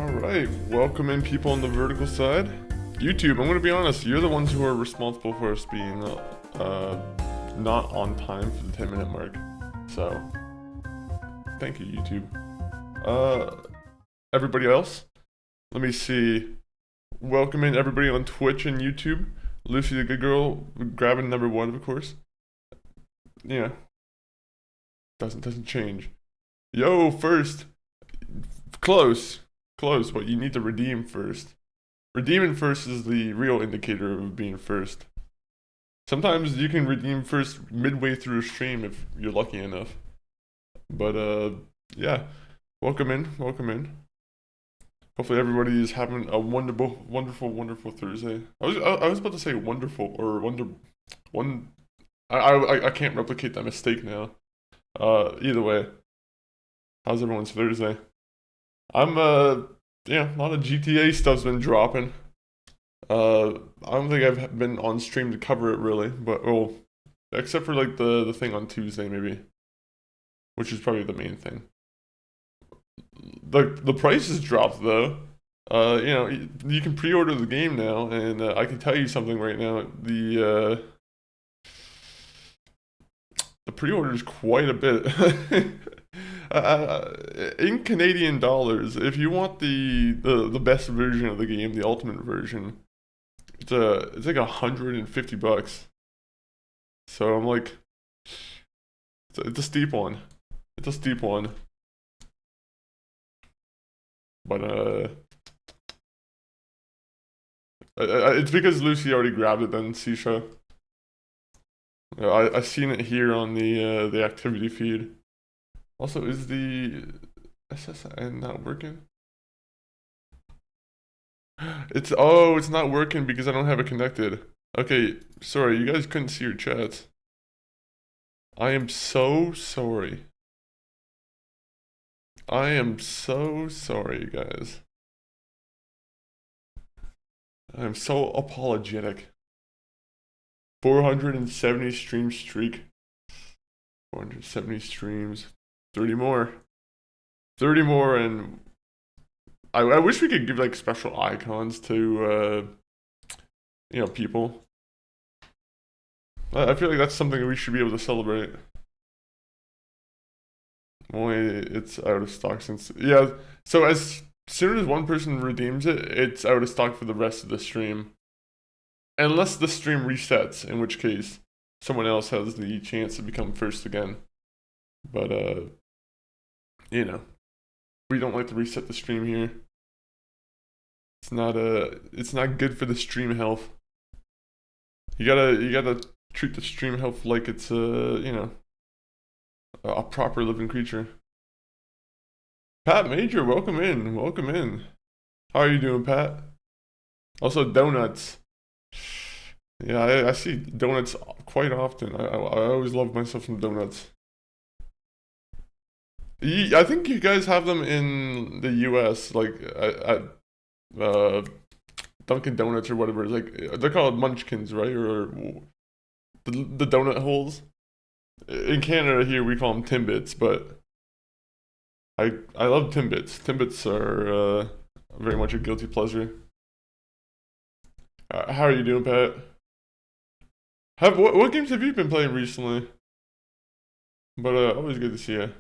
Alright, welcome in people on the vertical side. YouTube, I'm gonna be honest, you're the ones who are responsible for us being not on time for the 10-minute mark. So, thank you, YouTube. Everybody else, let me see. Welcome in everybody on Twitch and YouTube. Lucy the good girl, grabbing number 1, of course. Yeah. Doesn't change. Yo, first. Close, but you need to redeem first. Redeeming first is the real indicator of being first. Sometimes you can redeem first midway through a stream if you're lucky enough. But yeah, welcome in. Hopefully everybody is having a wonderful Thursday. I was about to say wonderful or I can't replicate that mistake now. Either way, how's everyone's Thursday? I'm yeah, a lot of GTA stuff's been dropping. I don't think I've been on stream to cover it really, but well, except for like the thing on Tuesday maybe, which is probably the main thing. The prices dropped though. You know, you can pre-order the game now, and I can tell you something right now. The pre-order is quite a bit. In Canadian dollars, if you want the best version of the game, the ultimate version, it's like $150. So I'm like, it's a steep one. It's a steep one. But it's because Lucy already grabbed it then, Sisha. I seen it here on the activity feed. Also, is the SSN not working? It's not working because I don't have it connected. Okay, sorry, you guys couldn't see your chats. I am so sorry. I am so sorry, guys. I am so apologetic. 470 stream streak. 470 streams. 30 more. 30 more, and I wish we could give like special icons to you know, people. I feel like that's something we should be able to celebrate. Only it's out of stock since, yeah, so as soon as one person redeems it, it's out of stock for the rest of the stream. Unless the stream resets, in which case someone else has the chance to become first again. But you know, we don't like to reset the stream here. It's not good for the stream health. You gotta treat the stream health like it's you know, a proper living creature. Pat Major, welcome in. How are you doing, Pat? Also, donuts. Yeah, I see donuts quite often. I always love myself some donuts. I think you guys have them in the US, like at Dunkin' Donuts or whatever. It's like they're called Munchkins, right? Or the donut holes. In Canada here we call them Timbits, but I love Timbits. Timbits are very much a guilty pleasure. How are you doing, Pat? What games have you been playing recently? But always good to see you.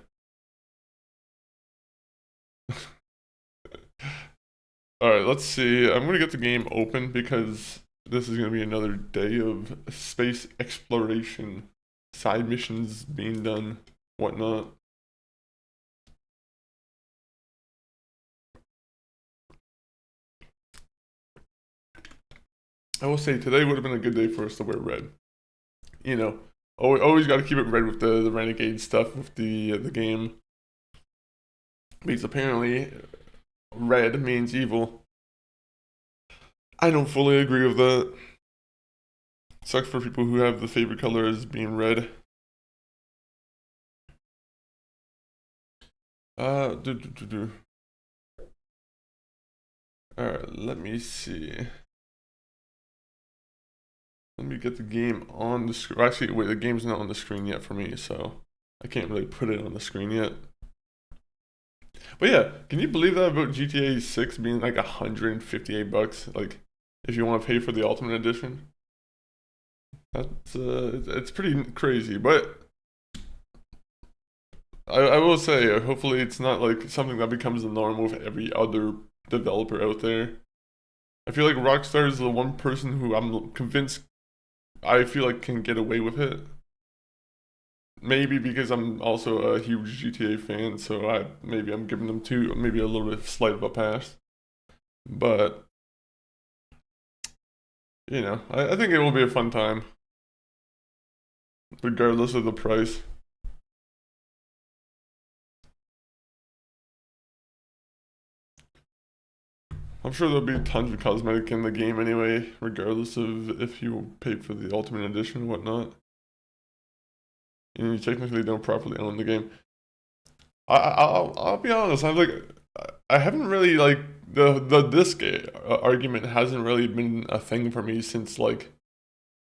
Alright, let's see. I'm gonna get the game open because this is gonna be another day of space exploration, side missions being done, whatnot. I will say today would have been a good day for us to wear red. You know, always got to keep it red with the renegade stuff with the game. Because apparently red means evil. I don't fully agree with that. Sucks for people who have the favorite color as being red. Alright, let me see. Let me get the game on the screen. Actually, wait, the game's not on the screen yet for me, so I can't really put it on the screen yet. But yeah, can you believe that about GTA 6 being like $158? Like, if you want to pay for the Ultimate Edition, that's it's pretty crazy. But I will say, hopefully, it's not like something that becomes the norm with every other developer out there. I feel like Rockstar is the one person who I'm convinced I feel like can get away with it. Maybe because I'm also a huge GTA fan, so maybe I'm giving them maybe a little bit slight of a pass. But you know, I think it will be a fun time, regardless of the price. I'm sure there'll be tons of cosmetic in the game anyway, regardless of if you paid for the Ultimate Edition or whatnot. You technically don't properly own the game. I'll be honest. I haven't really like the disc argument hasn't really been a thing for me since like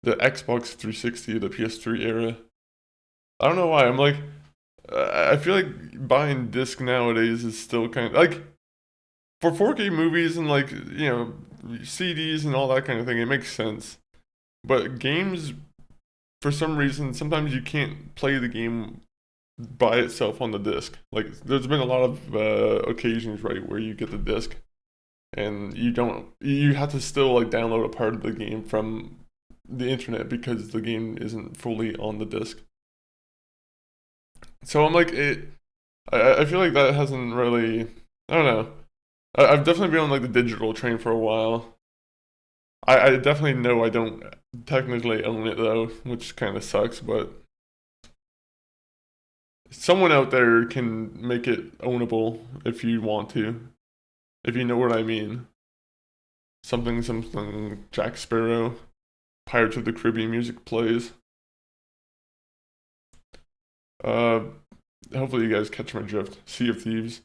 the Xbox 360, the PS3 era. I don't know why. I'm like, I feel like buying disc nowadays is still kind of like for 4K movies and like CDs and all that kind of thing. It makes sense, but games, for some reason, sometimes you can't play the game by itself on the disc. Like, there's been a lot of occasions, right, where you get the disc and you have to still like download a part of the game from the internet because the game isn't fully on the disc. So I'm like, I feel like that hasn't really, I don't know. I've definitely been on like the digital train for a while. I definitely know I don't technically own it though, which kind of sucks, but someone out there can make it ownable if you want to, if you know what I mean. Something Jack Sparrow, Pirates of the Caribbean music plays. Hopefully you guys catch my drift. Sea of Thieves.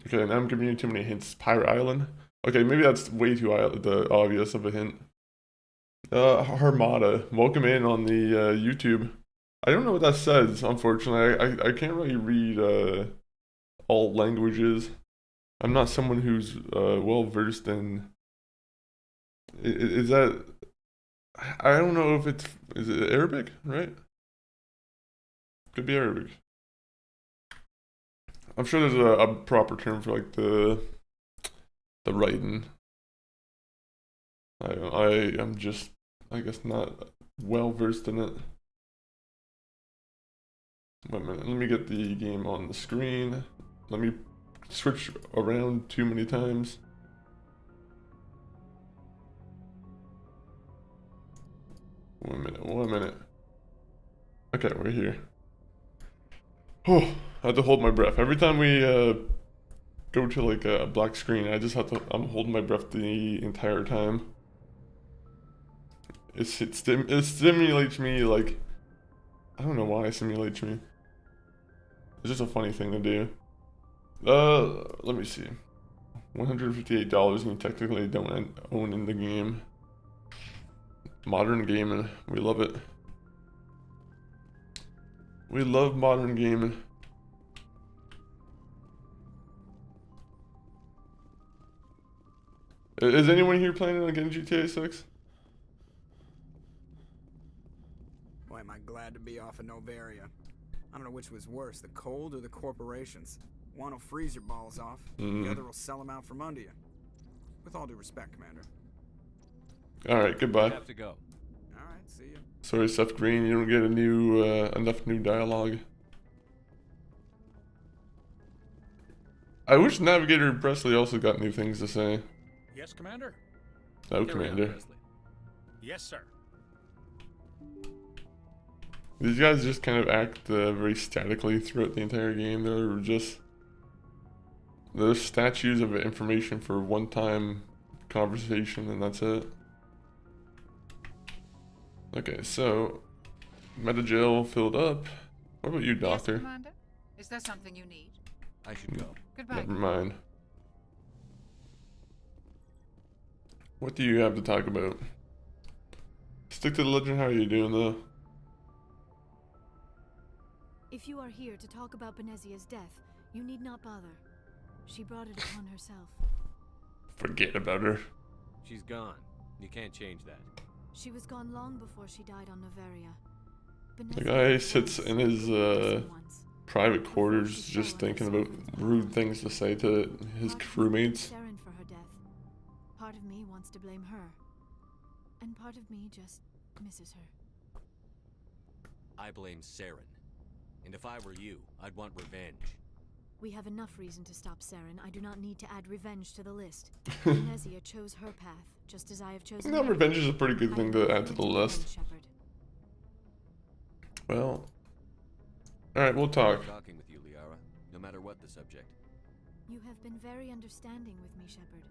Okay, now I'm giving you too many hints. Pirate Island. Okay, maybe that's way too obvious of a hint. Armada. Welcome in on the YouTube. I don't know what that says, unfortunately. I can't really read all languages. I'm not someone who's well versed in. Is that? I don't know if is it Arabic, right? Could be Arabic. I'm sure there's a proper term for like the writing. I am just, I guess, not well versed in it. Wait a minute, let me get the game on the screen. Let me switch around too many times. One minute. Okay, we're here. Oh, I have to hold my breath. Every time we go to like a black screen, I'm holding my breath the entire time. It stimulates me like, I don't know why it stimulates me. It's just a funny thing to do. Let me see. $158 and you technically don't own in the game. Modern gaming, we love it. We love modern gaming. Is anyone here planning on getting GTA 6? Boy, am I glad to be off of Novaria. I don't know which was worse, the cold or the corporations. One will freeze your balls off, the other will sell them out from under you. With all due respect, Commander. Alright, goodbye. I have to go. Alright, see ya. Sorry, Seth Green, you don't get enough new dialogue. I wish Navigator Presley also got new things to say. Yes, Commander? No, Commander. Yes, sir. These guys just kind of act very statically throughout the entire game. They're statues of information for one-time conversation, and that's it. Okay, so meta-jail filled up. What about you, Doctor? Yes, Commander? Is there something you need? I should go. Goodbye. Never mind. What do you have to talk about? Stick to the legend. How are you doing, though? If you are here to talk about Benezia's death, You need not bother. She brought it upon herself. Forget about her. She's gone. You can't change that. She was gone long before she died on Noveria. The guy sits in his private quarters just thinking about rude things to say to his crewmates. Saren for her death. Part of me wants to blame her. And part of me just misses her. I blame Saren. And if I were you, I'd want revenge. We have enough reason to stop Saren. I do not need to add revenge to the list. Amnesia chose her path, just as I have chosen No, revenge is a pretty good thing to add to the list. Shepard. Well, alright, we'll talk. Talking with you, Liara, no matter what the subject. You have been very understanding with me, Shepard.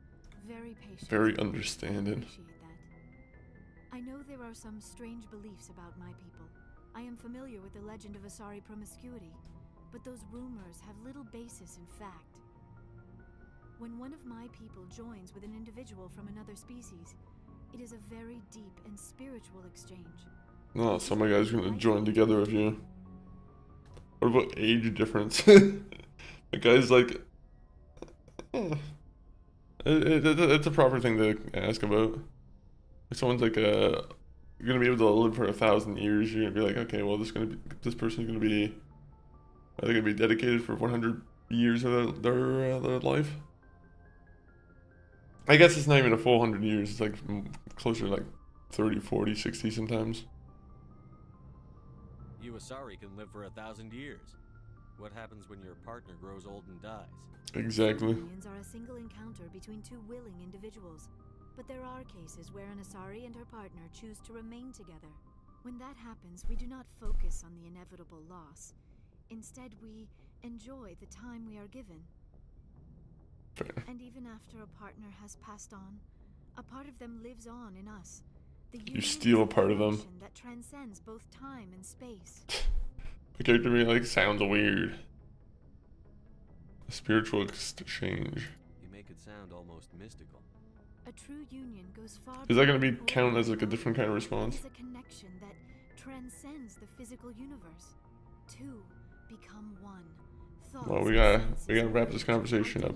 Very patient. Very understanding. I appreciate that. I know there are some strange beliefs about my people. I am familiar with the legend of Asari promiscuity, but those rumors have little basis in fact. When one of my people joins with an individual from another species, it is a very deep and spiritual exchange. No, some of my guys are gonna join together with you. What about age difference? The guy's like, it's a proper thing to ask about. If someone's like, you're gonna be able to live for 1,000 years, you're gonna be like, okay, well, this person's gonna be, are they gonna be dedicated for 100 years of their life? I guess it's not even a full 100 years. It's like closer to like 30, 40, 60 sometimes. You Asari can live for 1,000 years. What happens when your partner grows old and dies? Exactly. Unions are a single encounter between two willing individuals. But there are cases where an Asari and her partner choose to remain together. When that happens, we do not focus on the inevitable loss. Instead, we enjoy the time we are given. Fair. And even after a partner has passed on, a part of them lives on in us. You steal a part of them. That transcends both time and space. The character being like sounds weird. A spiritual exchange. You make it sound almost mystical. A true union goes far. Is that gonna be count as like a different kind of response? It's a connection that transcends the physical universe. Two become one. Well, we gotta wrap this conversation up.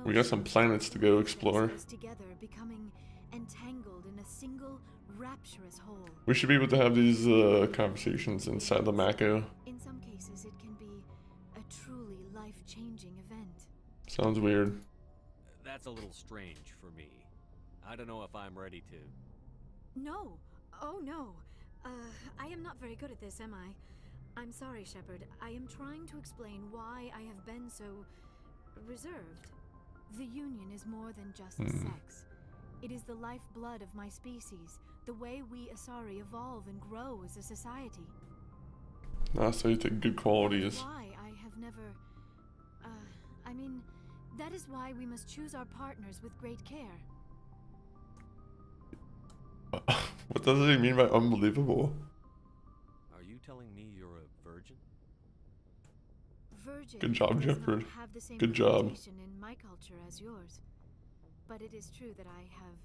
We got some planets to go explore. Together, becoming entangled in a single rapturous whole. We should be able to have these conversations inside the Mako. In some cases, it can be a truly life-changing event. Sounds weird. That's a little strange for me. I don't know if I'm ready to. No. Oh, no. I am not very good at this, am I? I'm sorry, Shepard. I am trying to explain why I have been so reserved. The Union is more than just sex. It is the lifeblood of my species, the way we Asari evolve and grow as a society. Ah, so you take good qualities. Why I have never... I mean, that is why we must choose our partners with great care. What does it mean by unbelievable? Are you telling me you're a virgin? Virgin Good job, does not Shepard. have the same Good job. connotation in my culture as yours. But it is true that I have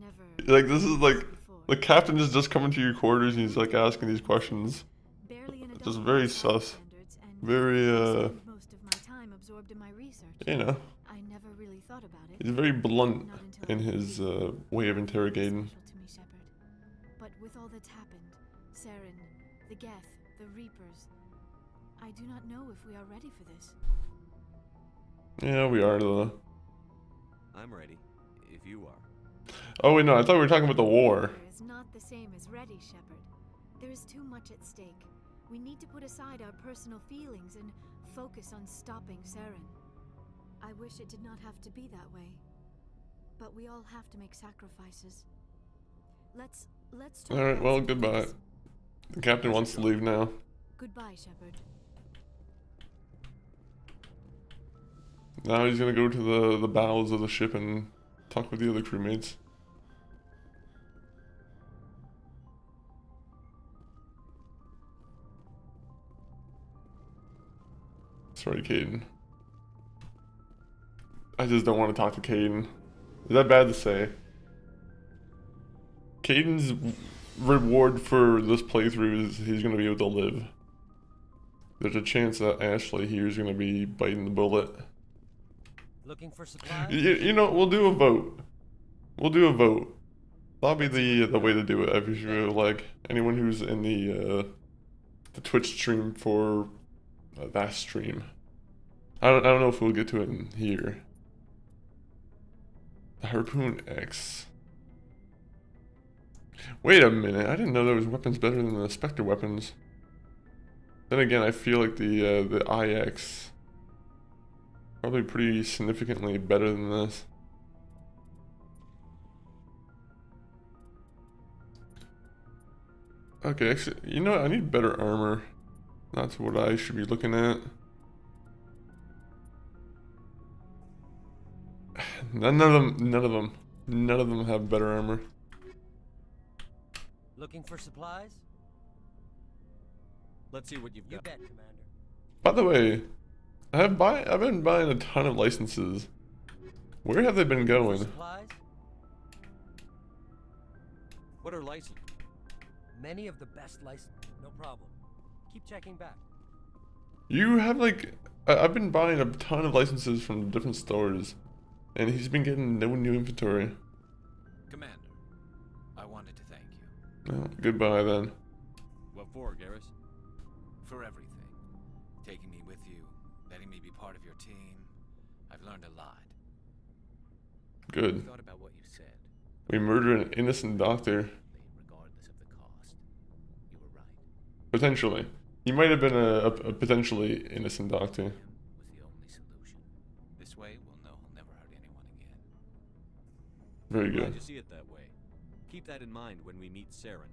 never... Like, this is like, before. the captain is just coming to your quarters and he's like asking these questions. Barely an Just adult very by sus. standards, and Very, I spend most of my time absorbed in my research. you know, I never really thought about it. he's very blunt Not until in his way of interrogating. Special to me, Shepard. But with all that's happened, Saren, the Geth, the Reapers, I do not know if we are ready for this. Yeah, we are though. I'm ready, if you are. Oh wait, no, I thought we were talking about the war. Is not the same as ready, Shepard. There is too much at stake. We need to put aside our personal feelings and focus on stopping Saren. I wish it did not have to be that way. But we all have to make sacrifices. Let's talk Alright, about well, some goodbye. things. The captain wants to leave now. Goodbye, Shepard. Now he's gonna go to the bowels of the ship and talk with the other crewmates. Sorry, Caden. I just don't want to talk to Caden. Is that bad to say? Caden's reward for this playthrough is he's gonna be able to live. there's a chance that Ashley here is going to be biting the bullet. Looking for supplies? You know, we'll do a vote. We'll do a vote. That'll be the way to do it. I feel like anyone who's in the Twitch stream for that stream. I don't know if we'll get to it in here. The Harpoon X. Wait a minute, I didn't know there was weapons better than the Spectre weapons. Then again, I feel like the IX probably pretty significantly better than this. Okay, actually, you know what? I need better armor. That's what I should be looking at. None of them have better armor. Looking for supplies? Let's see what you've You got. bet, Commander. By the way, I've been buying a ton of licenses. Where have they been going? Supplies? What are licenses? Many of the best license. No problem. Keep checking back. You have like, I've been buying a ton of licenses from different stores, and he's been getting no new inventory. Commander, I wanted to thank you. Well, goodbye then. What for, Garrus? For everything. Taking me with you, letting me be part of your team. I've learned a lot. Good. I thought about what you said. We murdered an innocent doctor. Regardless of the cost. You were right. Potentially. He might have been a potentially innocent doctor. Was the only solution. This way, we'll know he'll never hurt anyone again. Very Glad good. you see it that way. Keep that in mind when we meet Saren.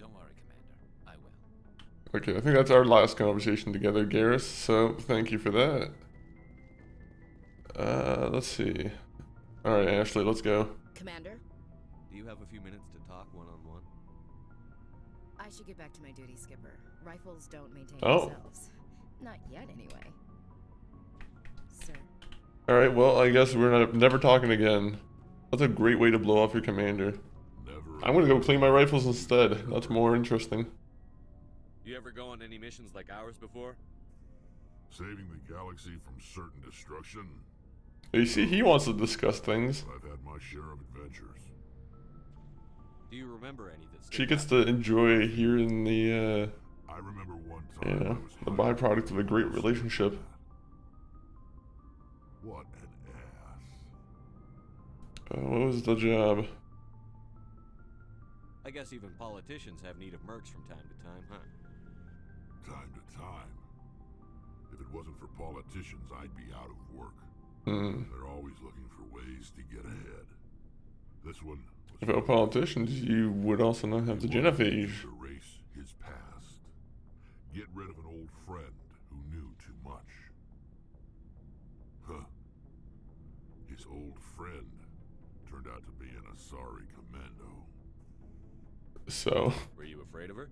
Don't worry, Commander. I will. Okay, I think that's our last conversation together, Garrus, so thank you for that. Let's see. Alright, Ashley, let's go. Commander, Do you have a few minutes to talk one-on-one? I should get back to my duty, Skipper. Rifles don't maintain Oh. themselves. Not yet, anyway. Sir. Alright, well, I guess we're never talking again. That's a great way to blow off your commander. I'm gonna go clean my rifles instead. That's more interesting. You ever go on any missions like ours before? Saving the galaxy from certain destruction. You see, he wants to discuss things. I've had my share of adventures. Do you remember any that She stick gets out? to enjoy hearing the, I remember one you time know, I was the hiding byproduct of a great relationship. What an ass. What was the job? I guess even politicians have need of mercs from time to time, huh? Time to time. If it wasn't for politicians, I'd be out of work. They're always looking for ways to get ahead. This one was Without politicians, you would also not have the genophage. to erase his past. Get rid of an old friend who knew too much. Huh. His old friend turned out to be an Asari commando. So, Were you afraid of her?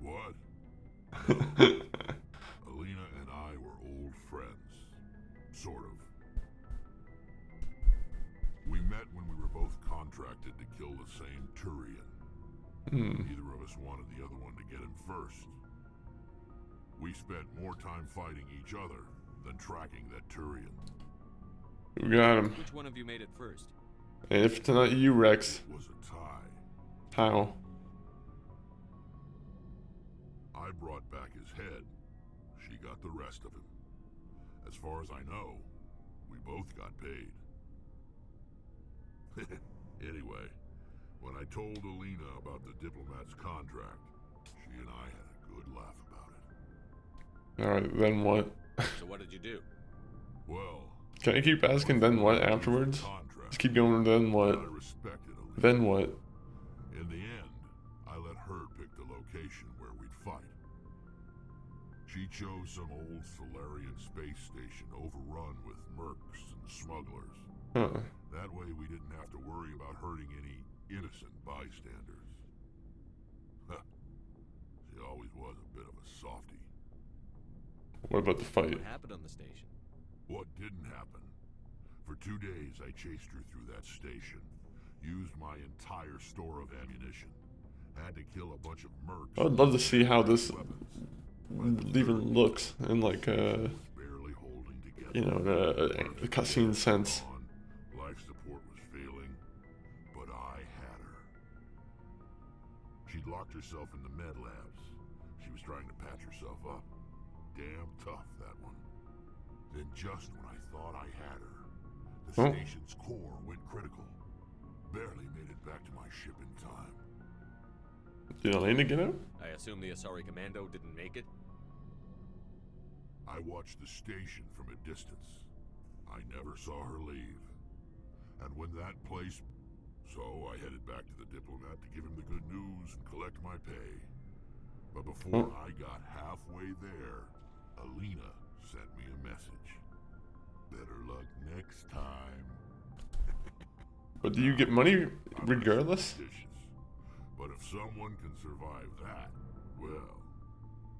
What? Alina and I were old friends. Sort of. We met when we were both contracted to kill the same Turian. Neither of us wanted the other one to get him first. We spent more time fighting each other than tracking that Turian. who got him? Which one of you made it first? And if it's not you, Rex, It was a tie. how? I brought back his head. She got the rest of him. As far as I know, we both got paid. Anyway, when I told Alina about the diplomat's contract, she and I had a good laugh about it. Alright, then what? So what did you do? Well, Can I keep asking then what afterwards? contract, Just keep going, then what? I respected Alina. Then what? In the end, I let her pick the location where we'd fight. She chose some old Solarian space station overrun with mercs and smugglers. Huh. That way we didn't have to worry about hurting any innocent bystanders. Huh. She always was a bit of a softie. What about the fight? What happened on the station? What didn't happen? For 2 days I chased her through that station. Used my entire store of ammunition. Had to kill a bunch of mercs. I would love to see how this even looks in like barely holding together. you know, a cutscene sense. Life support was failing, but I had her. She'd locked herself in the med labs. She was trying to patch herself up. Damn tough, that one. Then just when I thought I had her, the station's core went critical. Barely made it back to my ship in time. Did Elena get out? I assume the Asari Commando didn't make it? I watched the station from a distance. I never saw her leave. And when that place... So I headed back to the diplomat to give him the good news and collect my pay. But before I got halfway there, Alina sent me a message. Better luck next time. But do you get money regardless? But if someone can survive that, well,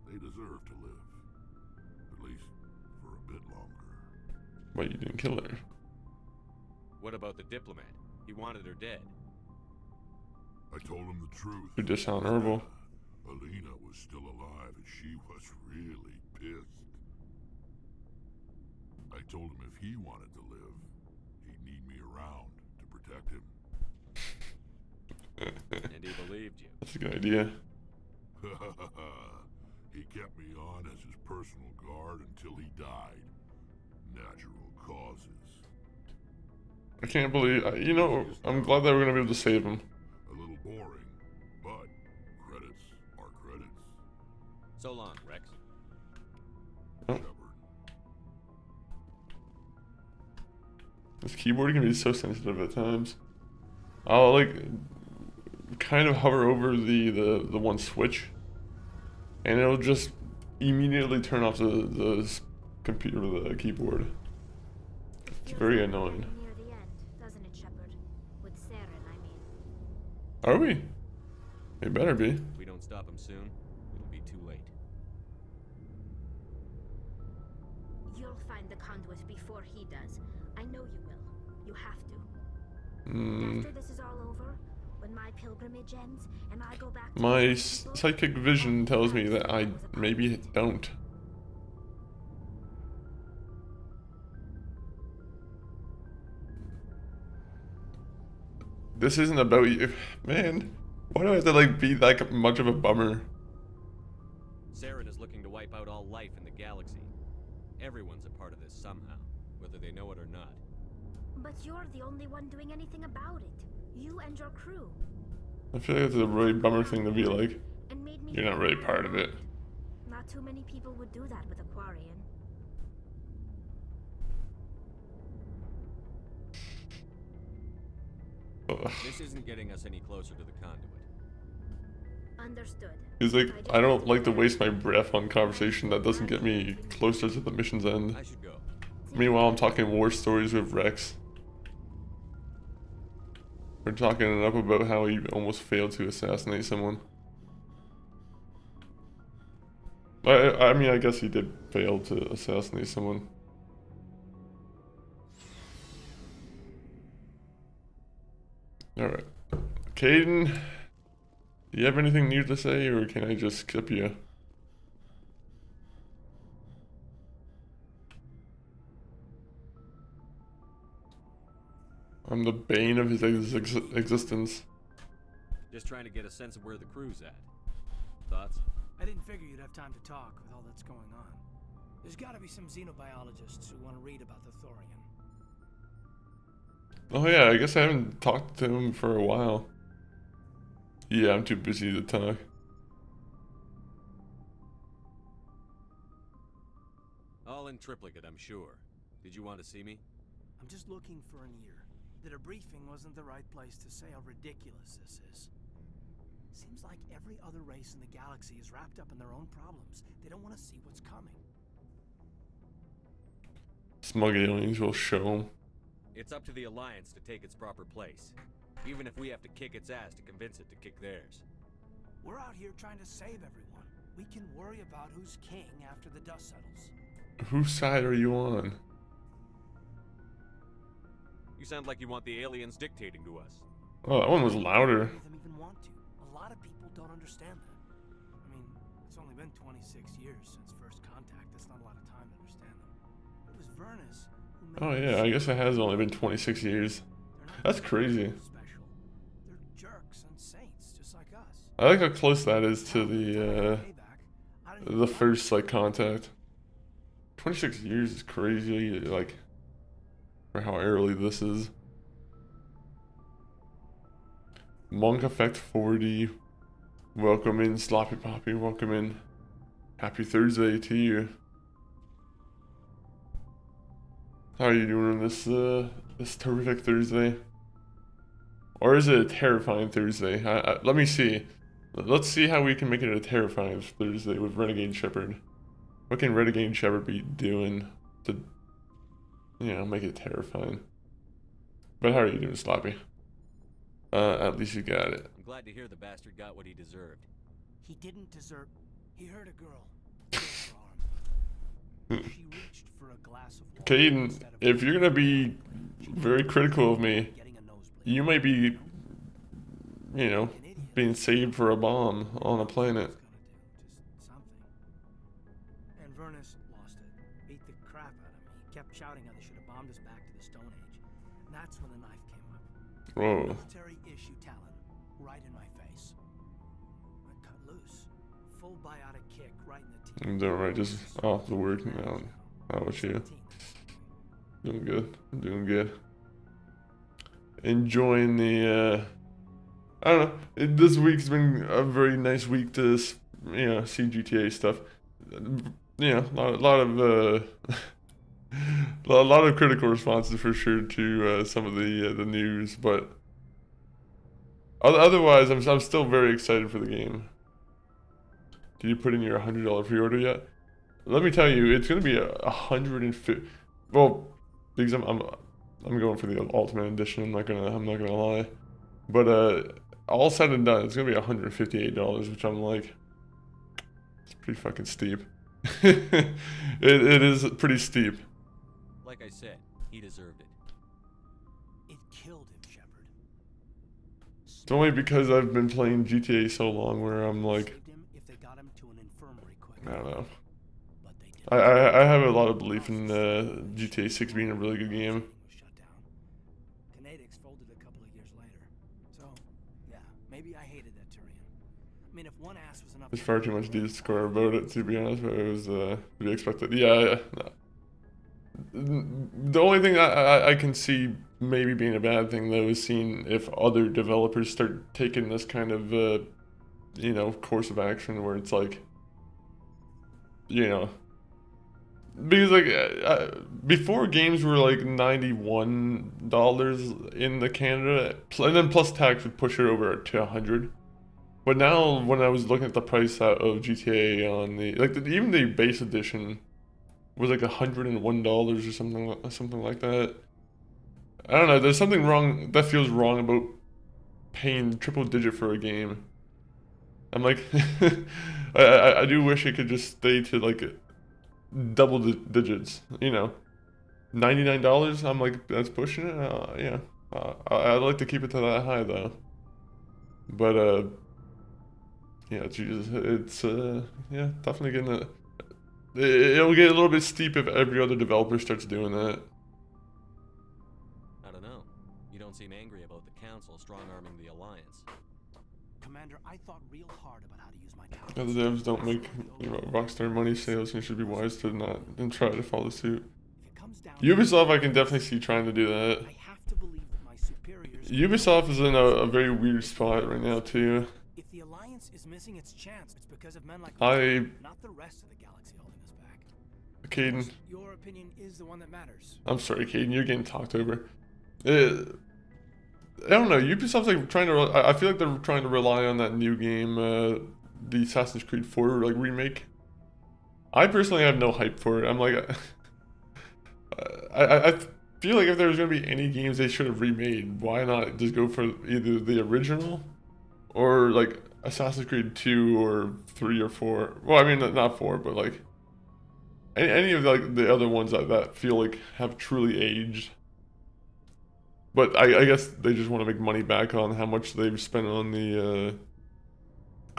they deserve to live. At least for a bit longer. Why you didn't kill her? What about the diplomat? He wanted her dead. I told him the truth. You're dishonorable. Alina was still alive and she was really pissed. I told him if he wanted to live, he'd need me around to protect him. And he believed you. That's a good idea. He kept me on as his personal guard until he died. Natural causes. I can't believe, you know, I'm glad that we're gonna be able to save him. A little boring, but credits are credits. So long, Rex. Oh. This keyboard can be so sensitive at times. I'll like kind of hover over the one switch, and it'll just immediately turn off the computer, the keyboard. It's very annoying. Near the end, doesn't it, Shepard? With Saren, I mean. Are we? It better be. If we don't stop him soon, it'll be too late. You'll find the conduit before he does. I know you will. You have to. After this is all over, when my pilgrimage ends and I go back to My psychic vision tells me that I maybe don't. This isn't about you, man. Why do I have to like be like much of a bummer? Saren is looking to wipe out all life in the galaxy. Everyone's a part of this somehow, whether they know it or not. But you're the only one doing anything about it. You and your crew. I feel like it's a really bummer thing to be like. And made me You're not really part of it. Not too many people would do that with Aquarian. Ugh. This isn't getting us any closer to the conduit. Understood. He's like, I don't like to waste my breath on conversation that doesn't get me closer to the mission's end. I should go. Meanwhile, I'm talking war stories with Rex. We're talking it up about how he almost failed to assassinate someone. I mean, I guess he did fail to assassinate someone. Alright. Caden, do you have anything new to say, or can I just skip you? I'm the bane of his existence. Just trying to get a sense of where the crew's at. Thoughts? I didn't figure you'd have time to talk with all that's going on. There's gotta be some xenobiologists who want to read about the Thorian. Oh yeah, I guess I haven't talked to him for a while. Yeah, I'm too busy to talk. All in triplicate, I'm sure. Did you want to see me? I'm just looking for an ear. The debriefing wasn't the right place to say how ridiculous this is. Seems like every other race in the galaxy is wrapped up in their own problems. They don't want to see what's coming. Smug aliens will show him. It's up to the Alliance to take its proper place. Even if we have to kick its ass to convince it to kick theirs. We're out here trying to save everyone. We can worry about who's king after the dust settles. Whose side are you on? You sound like you want the aliens dictating to us. Oh, that one was louder. Many of them even want to. A lot of people don't understand that. I mean, it's It's only been 26 years since first contact. That's not a lot of time to understand them. It was Vernus who made Oh yeah, I guess it has only been 26 years. That's crazy. special. They're jerks and saints, just like us. I like how close that is to the first like contact. 26 years is crazy, like for how early this is. Monk Effect 40. Welcome in, Sloppy Poppy. Welcome in. Happy Thursday to you. How are you doing on this terrific Thursday? Or is it a terrifying Thursday? Let me see. Let's see how we can make it a terrifying Thursday with Renegade Shepard. What can Renegade Shepard be doing to, you know, make it terrifying? But how are you doing, Sloppy? At least you got it. I'm glad to hear the bastard got what he deserved. He didn't deserve. He hurt a girl. She reached for a glass of water. Caden, if you're gonna be very critical of me, you might be, you know, being saved for a bomb on a planet. Just something. And Vernus lost it. Beat the crap out of me. He kept shouting how they should have bombed us back to the Stone Age. And that's when the knife came up. Whoa. Military issue talent. Right in my face. I cut loose. Full biotic kick right in the teeth. I'm doing right, just off the work now. How about you? Doing good. I'm doing good. Enjoying the I don't know. This week's been a very nice week to, you know, see GTA stuff. You know, a lot of critical responses for sure to some of the news, but otherwise, I'm still very excited for the game. Did you put in your $100 pre-order yet? Let me tell you, it's gonna be $150. Well, because I'm going for the Ultimate Edition. I'm not gonna lie, but all said and done, it's gonna be $158, which I'm like, it's pretty fucking steep. it is pretty steep. Like I said, he deserved it. It killed him, Shepard. It's only because I've been playing GTA so long where I'm like, If they got him to an infirmary quick. I don't know. But they didn't. I have a lot of belief in GTA 6 being a really good game. Canadics folded a couple of years later. So, yeah, maybe I hated that Turian. I mean, if one ass was enough. There's far too much Discord about it, to be honest, but it was to be expected. Yeah. The only thing I can see maybe being a bad thing, though, is seeing if other developers start taking this kind of, you know, course of action where it's like, you know, because like before games were like $91 in the Canada, and then plus tax would push it over to $100. But now, when I was looking at the price of GTA on the even the base edition was like $101 or something like that. I don't know. There's something wrong that feels wrong about paying triple digit for a game. I'm like, I do wish it could just stay to like double digits. You know, $99. I'm like, that's pushing it. Yeah, I'd like to keep it to that high though. But yeah, Jesus, it's yeah, definitely getting a. It'll get a little bit steep if every other developer starts doing that. I don't know. You don't seem angry about the council strong-arming the Alliance. Commander, I thought real hard about how to use my talents. Other devs don't make, you know, Rockstar money sales, and you should be wise to not and try to follow suit. Ubisoft, I can definitely see trying to do that. I have to believe that my superiors. Ubisoft is in a very weird spot right now too. If the Alliance is missing its chance, it's because of men like not the rest of the galaxy holding us back. Caden. Your opinion is the one that matters. I'm sorry, Caden, you're getting talked over. I don't know, Ubisoft's like trying to, I feel like they're trying to rely on that new game, the Assassin's Creed 4 like remake. I personally have no hype for it. I'm like, I feel like if there was going to be any games they should have remade, why not just go for either the original or like Assassin's Creed 2 or 3 or 4. Well, I mean, not 4, but like any of like the other ones that feel like have truly aged. But I guess they just want to make money back on how much they've spent on the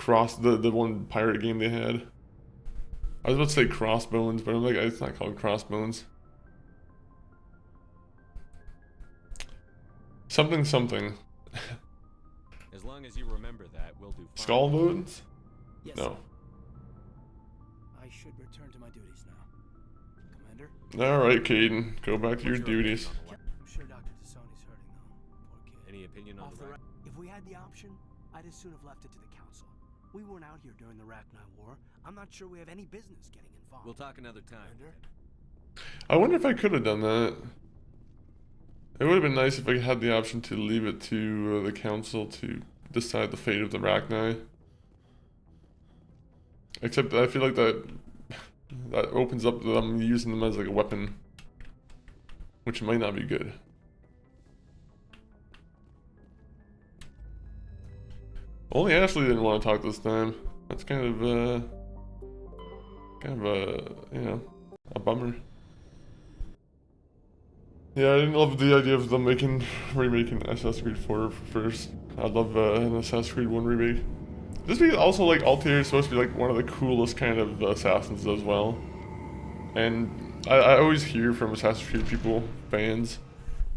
the one pirate game they had. I was about to say Crossbones, but I'm like, it's not called Crossbones. Something something. As long as you remember that, we'll do fine. Skull Bones? Yes. No. I should return to my duties now. Commander? Alright, Caden. Go back to your What's duties. opinion on the I'm sure Dr. Tassoni's hurting though. Poor kid. Any opinion on Off the the rack? If we had the option, I'd as soon have left it to the council. We weren't out here during the Rachni War. I'm not sure we have any business getting involved. We'll talk another time. Commander? I wonder if I could have done that. It would have been nice if I had the option to leave it to the council to decide the fate of the Rachni. Except I feel like that opens up them using them as like a weapon, which might not be good. Only Ashley didn't want to talk this time. That's kind of a, you know, a bummer. Yeah, I didn't love the idea of them remaking Assassin's Creed 4 first. I'd love an Assassin's Creed 1 remake. This be also like Altair is supposed to be like one of the coolest kind of assassins as well. And I always hear from Assassin's Creed fans,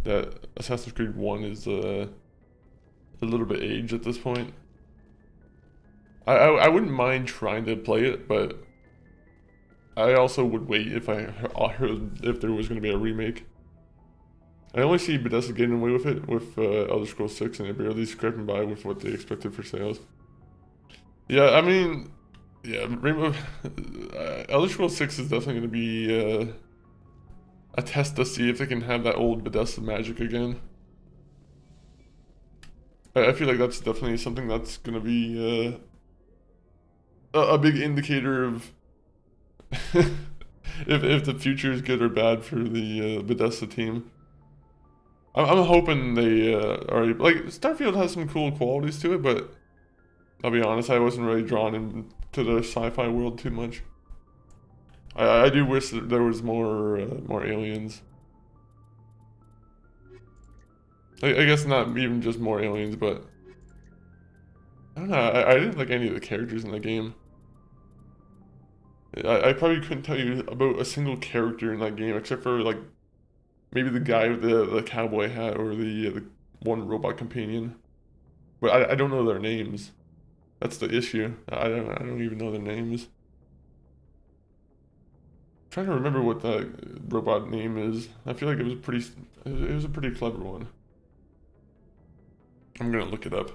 that Assassin's Creed 1 is a little bit aged at this point. I wouldn't mind trying to play it, but I also would wait if I heard if there was going to be a remake. I only see Bethesda getting away with it with Elder Scrolls 6, and they're barely scraping by with what they expected for sales. Yeah, I mean, yeah, Elder Scrolls 6 is definitely going to be a test to see if they can have that old Bethesda magic again. I feel like that's definitely something that's going to be a big indicator of if the future is good or bad for the Bethesda team. I'm hoping they are like Starfield has some cool qualities to it, but I'll be honest, I wasn't really drawn into the sci-fi world too much. I do wish that there was more aliens. I guess not even just more aliens, but I don't know. I didn't like any of the characters in the game. I probably couldn't tell you about a single character in that game except for like maybe the guy with the cowboy hat or the one robot companion. But I don't know their names. That's the issue. I don't even know their names. I'm trying to remember what the robot name is. I feel like it was a pretty clever one. I'm gonna look it up.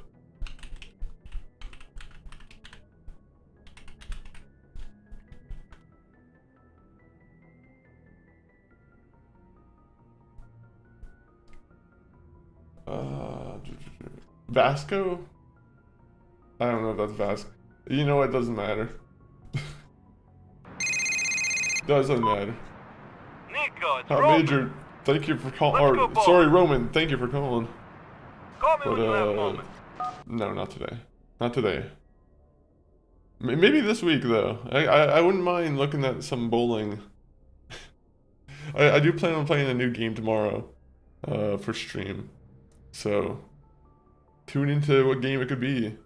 Vasco? I don't know if that's Vasco. You know what? Doesn't matter. Doesn't matter. Nico, it's Major, thank you for calling. Sorry, Roman, thank you for calling. Call me But when you have a moment. no, not today. Not today. Maybe this week though. I wouldn't mind looking at some bowling. I do plan on playing a new game tomorrow, for stream. So tune into what game it could be.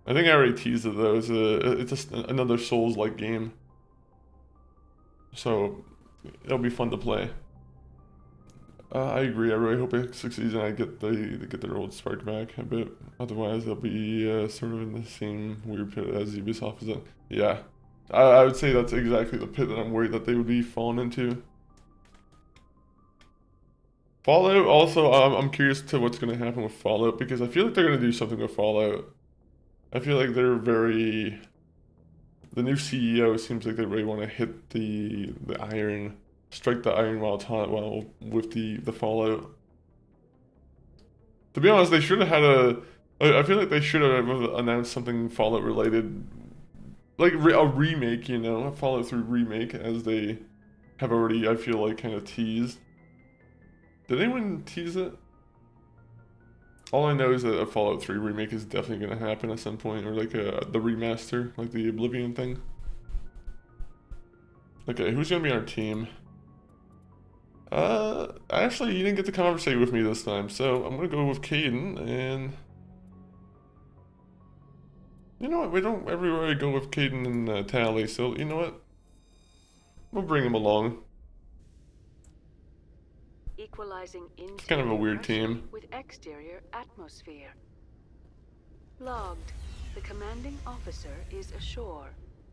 I think I already teased it though. It's just another Souls-like game. So it'll be fun to play. I agree. I really hope it succeeds and I get their old spark back a bit. Otherwise, they'll be sort of in the same weird pit as Ubisoft is in. Yeah, I would say that's exactly the pit that I'm worried that they would be falling into. Fallout also, I'm curious to what's going to happen with Fallout because I feel like they're going to do something with Fallout. I feel like they're very... The new CEO seems like they really want to hit the iron, strike the iron while it's hot, while with the Fallout. To be honest, they should have had I feel like they should have announced something Fallout related, like a remake, you know, a Fallout 3 remake, as they have already, I feel like, kind of teased. Did anyone tease it? All I know is that a Fallout 3 remake is definitely going to happen at some point, or like the remaster, like the Oblivion thing. Okay, who's going to be on our team? Actually, you didn't get to conversate with me this time, so I'm going to go with Caden, and... You know what? We don't everywhere go with Caden and Tally, so you know what? We'll bring them along. Equalizing It's kind of a weird team. with exterior atmosphere. Logged. The commanding officer is ashore.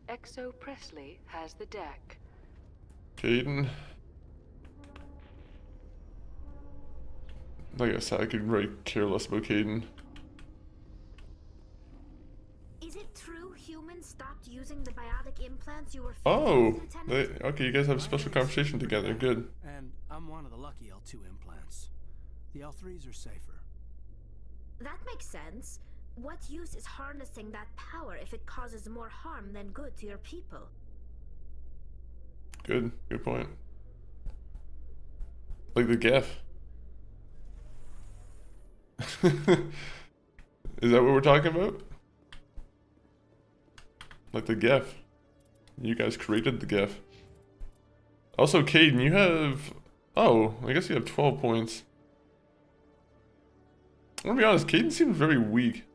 Exo Presley has the deck. Caden. Like I said, I could really care less about Caden. Is it true humans stopped using the biotic implants you were Oh, Lieutenant? okay, you guys have a special conversation together. Good. And I'm one of the lucky L2 implants. The L3s are safer. That makes sense. What use is harnessing that power if it causes more harm than good to your people? Good point. Like the GIF. Is that what we're talking about? Like the GIF. You guys created the GIF. Also, Caden, you have... Oh, I guess you have 12 points. I'm gonna be honest, Caden seems very weak.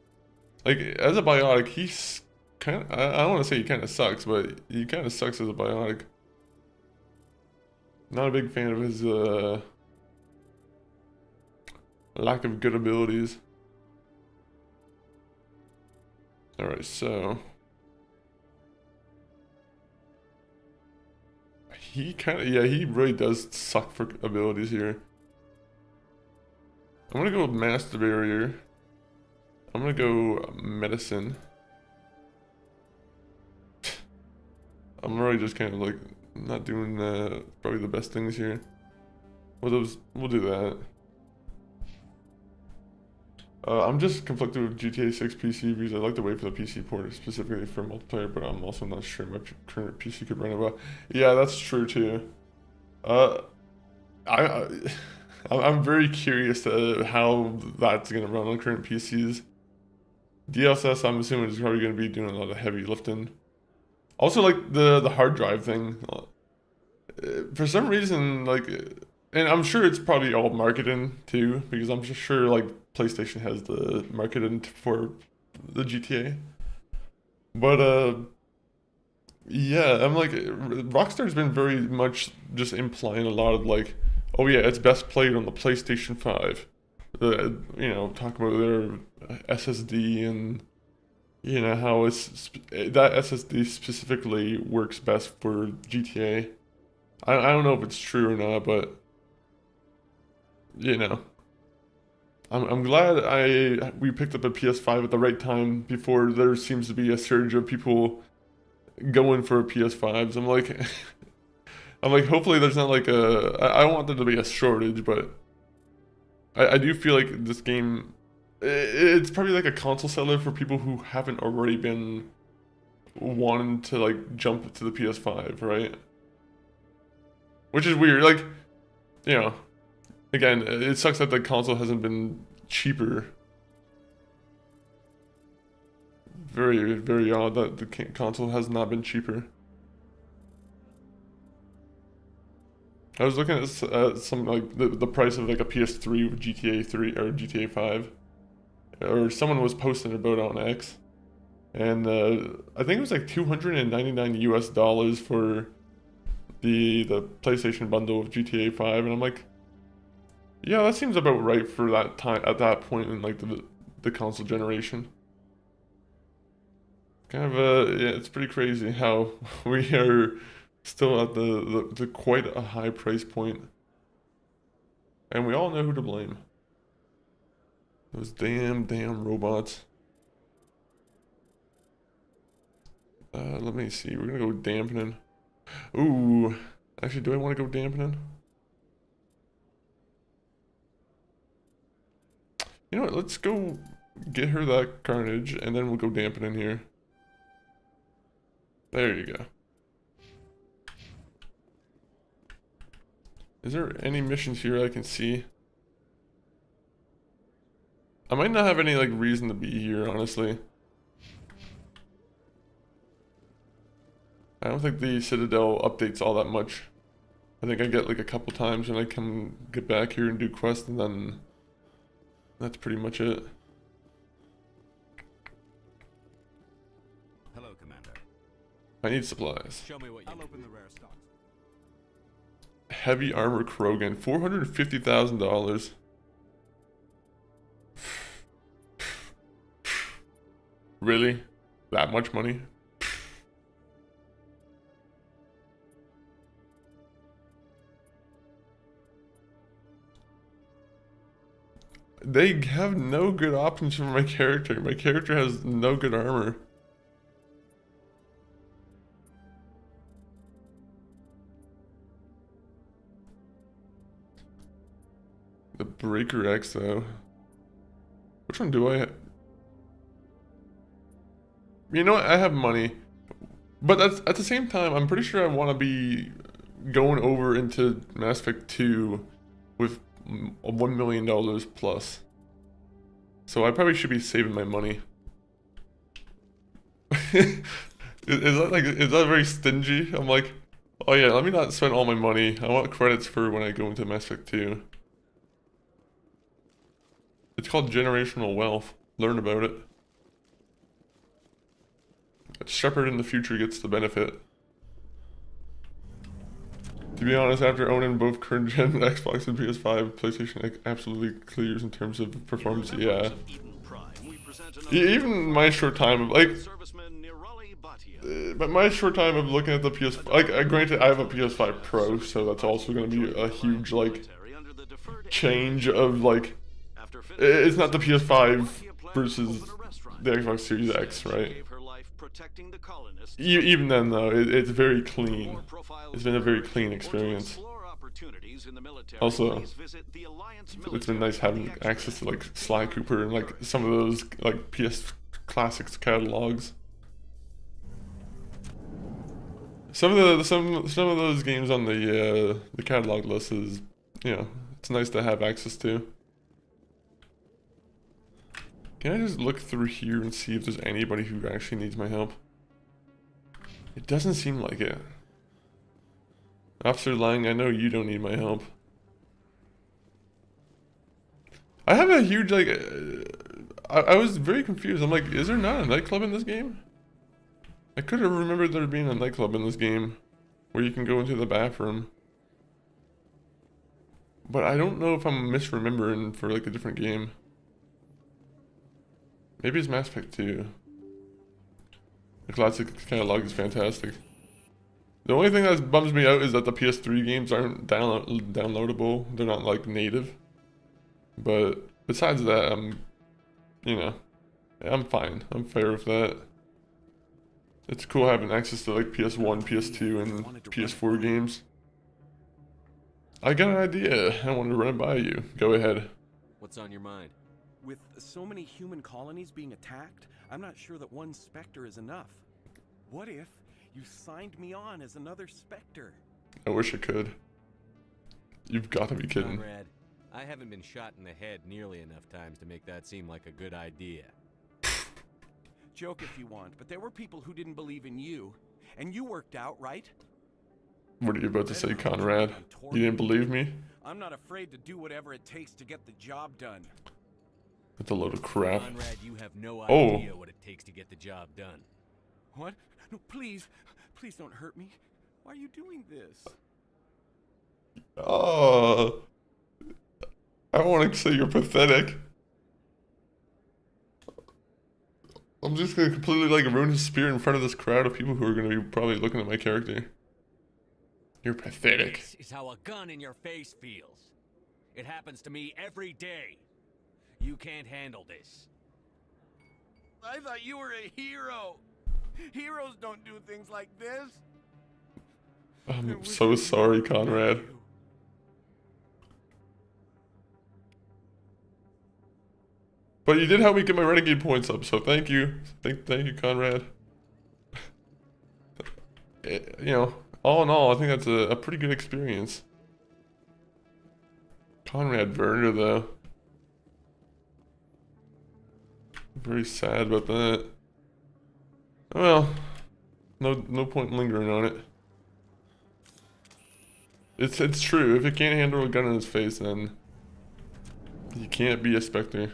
Like, as a biotic, he's kind of... I don't want to say he kind of sucks, but he kind of sucks as a biotic. Not a big fan of his, lack of good abilities. Alright, so... He kind of... Yeah, he really does suck for abilities here. I'm gonna go with Master Barrier. I'm gonna go Medicine. I'm already just kind of like not doing probably the best things here. We'll do that. I'm just conflicted with GTA 6 PC because I'd like to wait for the PC port specifically for multiplayer, but I'm also not sure my current PC could run it well. Yeah, that's true too. I'm very curious to how that's gonna run on current PCs. DLSS, I'm assuming, is probably gonna be doing a lot of heavy lifting. Also, like the hard drive thing, for some reason, like, and I'm sure it's probably all marketing too, because I'm just sure like PlayStation has the marketing for the GTA. But yeah, I'm like, Rockstar's been very much just implying a lot of like, oh yeah, it's best played on the PlayStation 5. You know, talk about their SSD and, you know, how that SSD specifically works best for GTA. I don't know if it's true or not, but, you know, I'm glad we picked up a PS5 at the right time before there seems to be a surge of people going for PS5s. I'm like, hopefully there's not like I don't want there to be a shortage, but I do feel like this game, it's probably like a console seller for people who haven't already been wanting to like jump to the PS5, right? Which is weird, like, you know, again, it sucks that the console hasn't been cheaper. Very, very odd that the console has not been cheaper. I was looking at some like the price of like a PS3 with GTA 3 or GTA 5, or someone was posting about it on X, and I think it was like $299 US for the PlayStation bundle of GTA 5, and I'm like, yeah, that seems about right for that time at that point in like the console generation. Kind of yeah, it's pretty crazy how we are still at the quite a high price point. And we all know who to blame. Those damn robots. Let me see. We're gonna go dampening. Ooh. Actually, do I want to go dampening? You know what? Let's go get her that carnage, and then we'll go dampening here. There you go. Is there any missions here I can see? I might not have any like reason to be here, honestly. I don't think the Citadel updates all that much. I think I get like a couple times and I can get back here and do quests, and then that's pretty much it. I need supplies. Show me what you I'll open the rare stocks. Heavy armor Krogan, $450,000. Really? That much money? They have no good options for my character. My character has no good armor. The Breaker X though. Which one do I have? You know what? I have money. But that's, at the same time, I'm pretty sure I want to be going over into Mass Effect 2 with $1 million plus. So I probably should be saving my money. is that very stingy? I'm like, oh yeah, let me not spend all my money. I want credits for when I go into Mass Effect 2. It's called generational wealth. Learn about it. Shepard in the future gets the benefit. To be honest, after owning both current gen Xbox and PS5, PlayStation absolutely clears in terms of performance. Yeah. Even my short time of like, but my short time of looking at the PS5, like, granted, I have a PS5 Pro, so that's also going to be a huge like change of like, it's not the PS5 versus the Xbox Series X, right? Even then, though, it's very clean. It's been a very clean experience. Also, it's been nice having access to like Sly Cooper and like some of those like PS Classics catalogs. Some of those games on the catalog list is, you know, it's nice to have access to. Can I just look through here and see if there's anybody who actually needs my help? It doesn't seem like it. Officer Lang, I know you don't need my help. I have a huge, like, I was very confused. I'm like, is there not a nightclub in this game? I could have remembered there being a nightclub in this game where you can go into the bathroom. But I don't know if I'm misremembering for like a different game. Maybe it's Mass Effect 2. The classic catalog is fantastic. The only thing that bums me out is that the PS3 games aren't downloadable. They're not like native. But besides that, you know, I'm fine. I'm fair with that. It's cool having access to like PS1, PS2, and PS4 games. I got an idea. I wanted to run it by you. Go ahead. What's on your mind? With so many human colonies being attacked, I'm not sure that one Spectre is enough. What if you signed me on as another Spectre? I wish I could. You've got to be kidding. Conrad, I haven't been shot in the head nearly enough times to make that seem like a good idea. Joke if you want, but there were people who didn't believe in you, and you worked out, right? What are you about to say, Conrad? You didn't believe me? I'm not afraid to do whatever it takes to get the job done. That's a load of crap. Conrad, you have no idea what it takes to get the job done. What? No, please. Please don't hurt me. Why are you doing this? I want to say you're pathetic. I'm just going to completely like ruin his spirit in front of this crowd of people who are going to be probably looking at my character. You're pathetic. This is how a gun in your face feels. It happens to me every day. You can't handle this. I thought you were a hero. Heroes don't do things like this. I'm so sorry, Conrad. But you did help me get my renegade points up, so thank you. Thank you, Conrad. You know, all in all, I think that's a pretty good experience. Conrad Werner, though. Very sad about that. Well, no point lingering on it. It's true. If you can't handle a gun in his face, then you can't be a Spectre.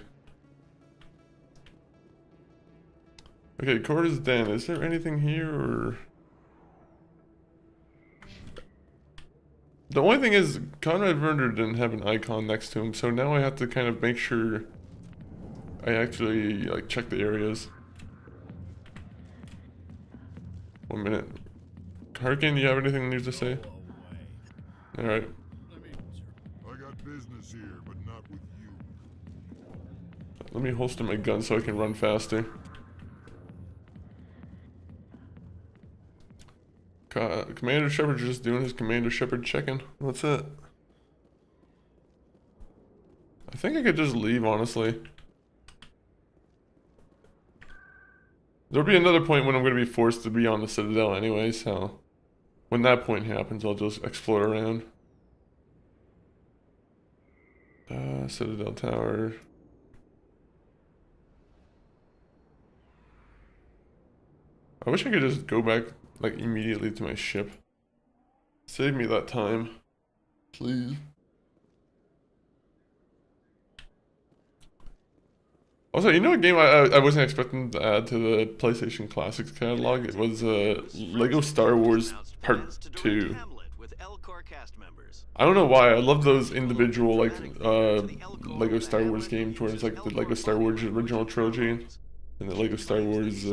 Okay, Corda's Den. Is there anything here, or The only thing is, Conrad Werner didn't have an icon next to him, so now I have to kind of make sure I actually, like, check the areas. 1 minute. Harkin, you have anything new to say? Alright. I got business here, but not with you. Let me holster my gun so I can run faster. Commander Shepard just doing his Commander Shepard check-in. What's it? I think I could just leave, honestly. There'll be another point when I'm going to be forced to be on the Citadel anyway, so when that point happens, I'll just explore around. Citadel Tower. I wish I could just go back, like, immediately to my ship. Save me that time, please. Also, you know a game I wasn't expecting to add to the PlayStation Classics catalog? It was Lego Star Wars Part 2. I don't know why, I love those individual, like, Lego Star Wars games where it's like the Lego Star Wars original trilogy and the Lego Star Wars, you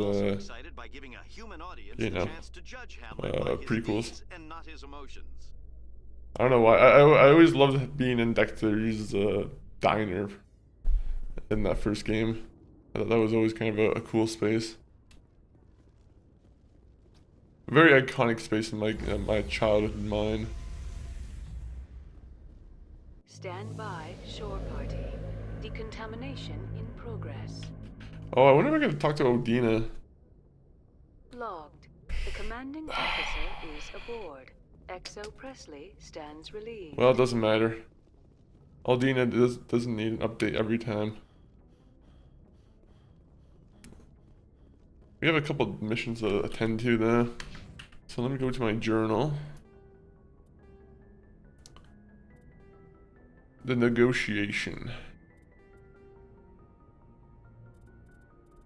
know, prequels. I don't know why, I always loved being in Dexter's diner in that first game. I thought that was always kind of a cool space. Very iconic space in my childhood mind. Stand by, shore party. Decontamination in progress. Oh, I wonder if I could talk to Odina. Logged. The commanding officer is aboard. XO Presley stands relieved. Well, it doesn't matter. Aldina doesn't need an update every time. We have a couple missions to attend to there. So let me go to my journal. The negotiation.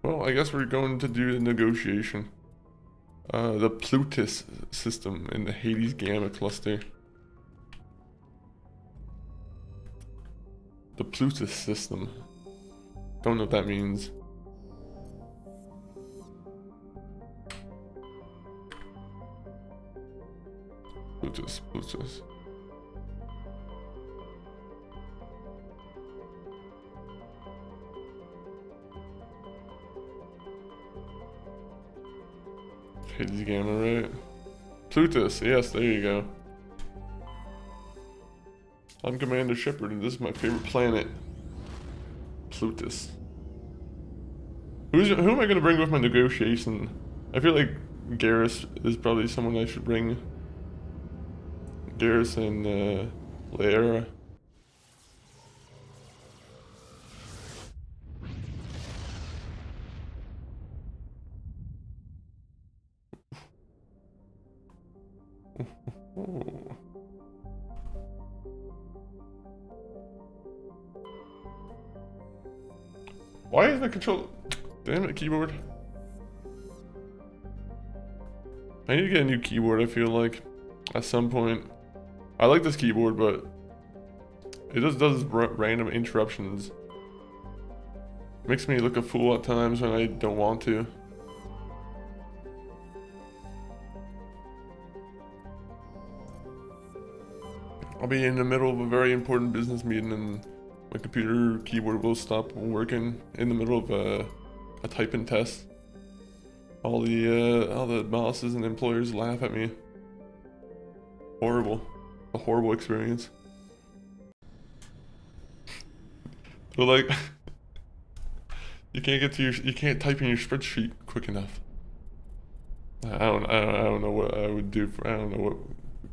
Well, I guess we're going to do the negotiation. The Plutus system in the Hades Gamma cluster. The Plutus system. Don't know what that means. Plutus. Hades Gamma, right? Plutus, yes, there you go. I'm Commander Shepard, and this is my favorite planet. Plutus. Who am I going to bring with my negotiation? I feel like Garrus is probably someone I should bring. Garrus and Lara. Why is the control... Damn it, keyboard. I need to get a new keyboard, I feel like, at some point. I like this keyboard, but it just does random interruptions. Makes me look a fool at times when I don't want to. I'll be in the middle of a very important business meeting and my computer keyboard will stop working in the middle of a typing test. All the bosses and employers laugh at me. Horrible. A horrible experience. They're like, you can't type in your spreadsheet quick enough. I don't know what I would do I don't know what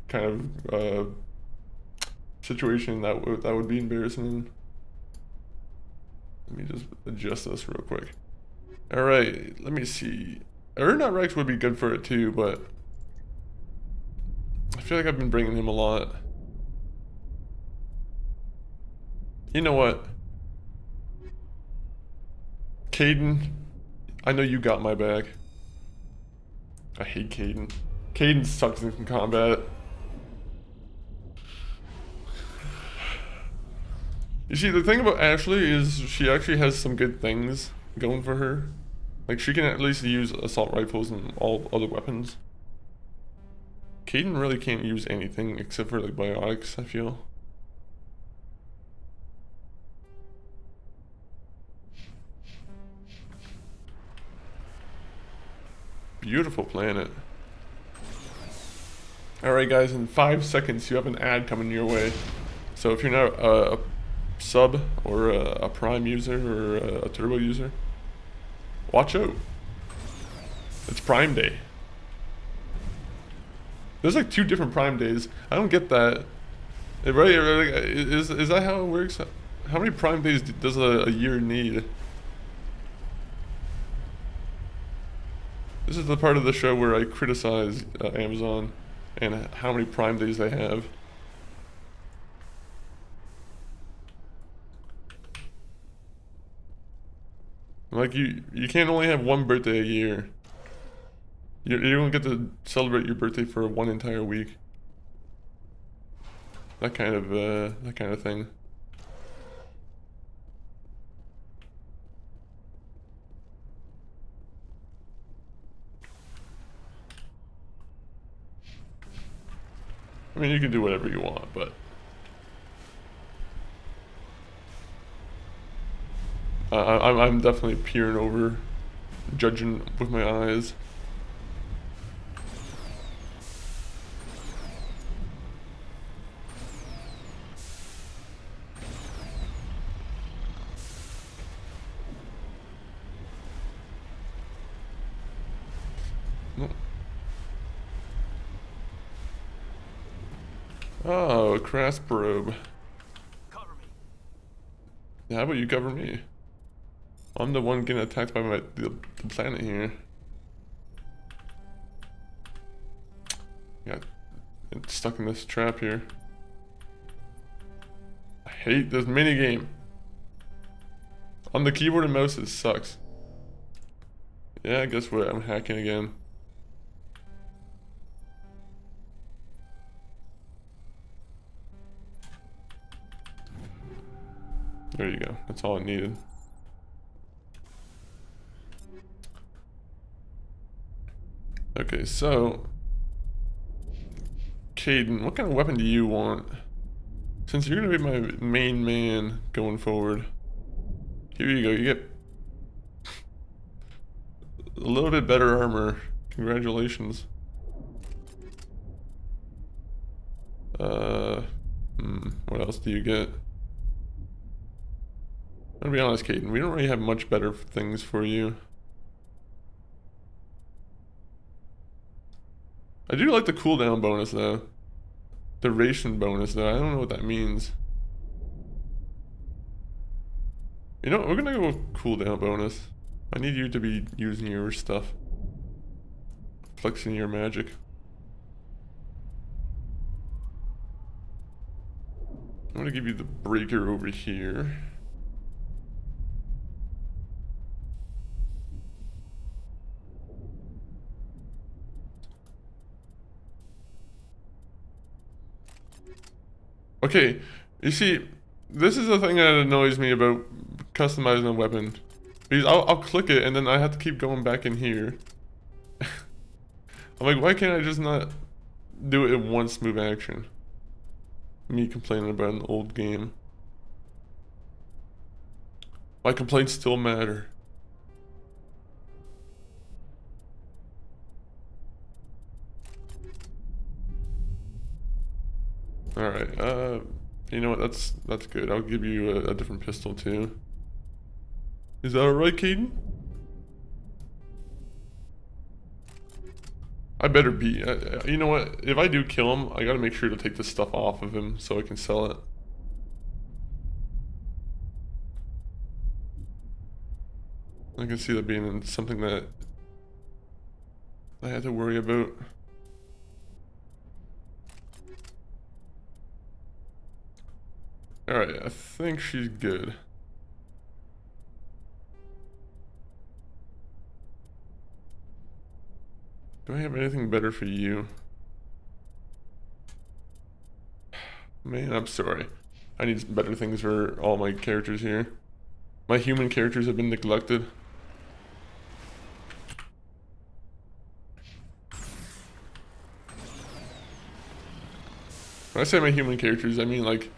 kind of situation that would be embarrassing in. Let me just adjust this real quick. Alright, let me see. Ernot Rex would be good for it too, but I feel like I've been bringing him a lot. You know what? Caden, I know you got my back. I hate Caden. Caden sucks in combat. You see, the thing about Ashley is she actually has some good things going for her. Like, she can at least use assault rifles and all other weapons. Kaidan really can't use anything except for, like, biotics, I feel. Beautiful planet. Alright guys, in 5 seconds you have an ad coming your way. So if you're not a sub or a Prime user or a Turbo user, watch out. It's Prime Day. There's like 2 different Prime Days. I don't get that. Is that how it works? How many Prime Days does a year need? This is the part of the show where I criticize Amazon and how many Prime Days they have. Like, you can't only have one birthday a year. You don't get to celebrate your birthday for 1 entire week. That kind of thing. I mean, you can do whatever you want, but I'm definitely peering over, judging with my eyes. Oh, a crash probe. Cover me. Yeah, how about you cover me? I'm the one getting attacked by the planet here. Got stuck in this trap here. I hate this minigame. On the keyboard and mouse, it sucks. Yeah, guess what? I'm hacking again. There you go. That's all it needed. Okay, so Kaidan, what kind of weapon do you want? Since you're gonna be my main man going forward. Here you go, you get a little bit better armor. Congratulations. What else do you get? I'm gonna be honest, Kaidan, we don't really have much better things for you. I do like the cooldown bonus though. Duration bonus though, I don't know what that means. You know what, we're gonna go with cooldown bonus. I need you to be using your stuff. Flexing your magic. I'm gonna give you the breaker over here. Okay, you see, this is the thing that annoys me about customizing a weapon. Because I'll click it and then I have to keep going back in here. I'm like, why can't I just not do it in one smooth action? Me complaining about an old game. My complaints still matter. Alright, you know what, that's good. I'll give you a different pistol too. Is that alright, Kaidan? I better be. You know what, if I do kill him, I gotta make sure to take this stuff off of him so I can sell it. I can see that being something that I had to worry about. Alright, I think she's good. Do I have anything better for you? Man, I'm sorry. I need better things for all my characters here. My human characters have been neglected. When I say my human characters, I mean like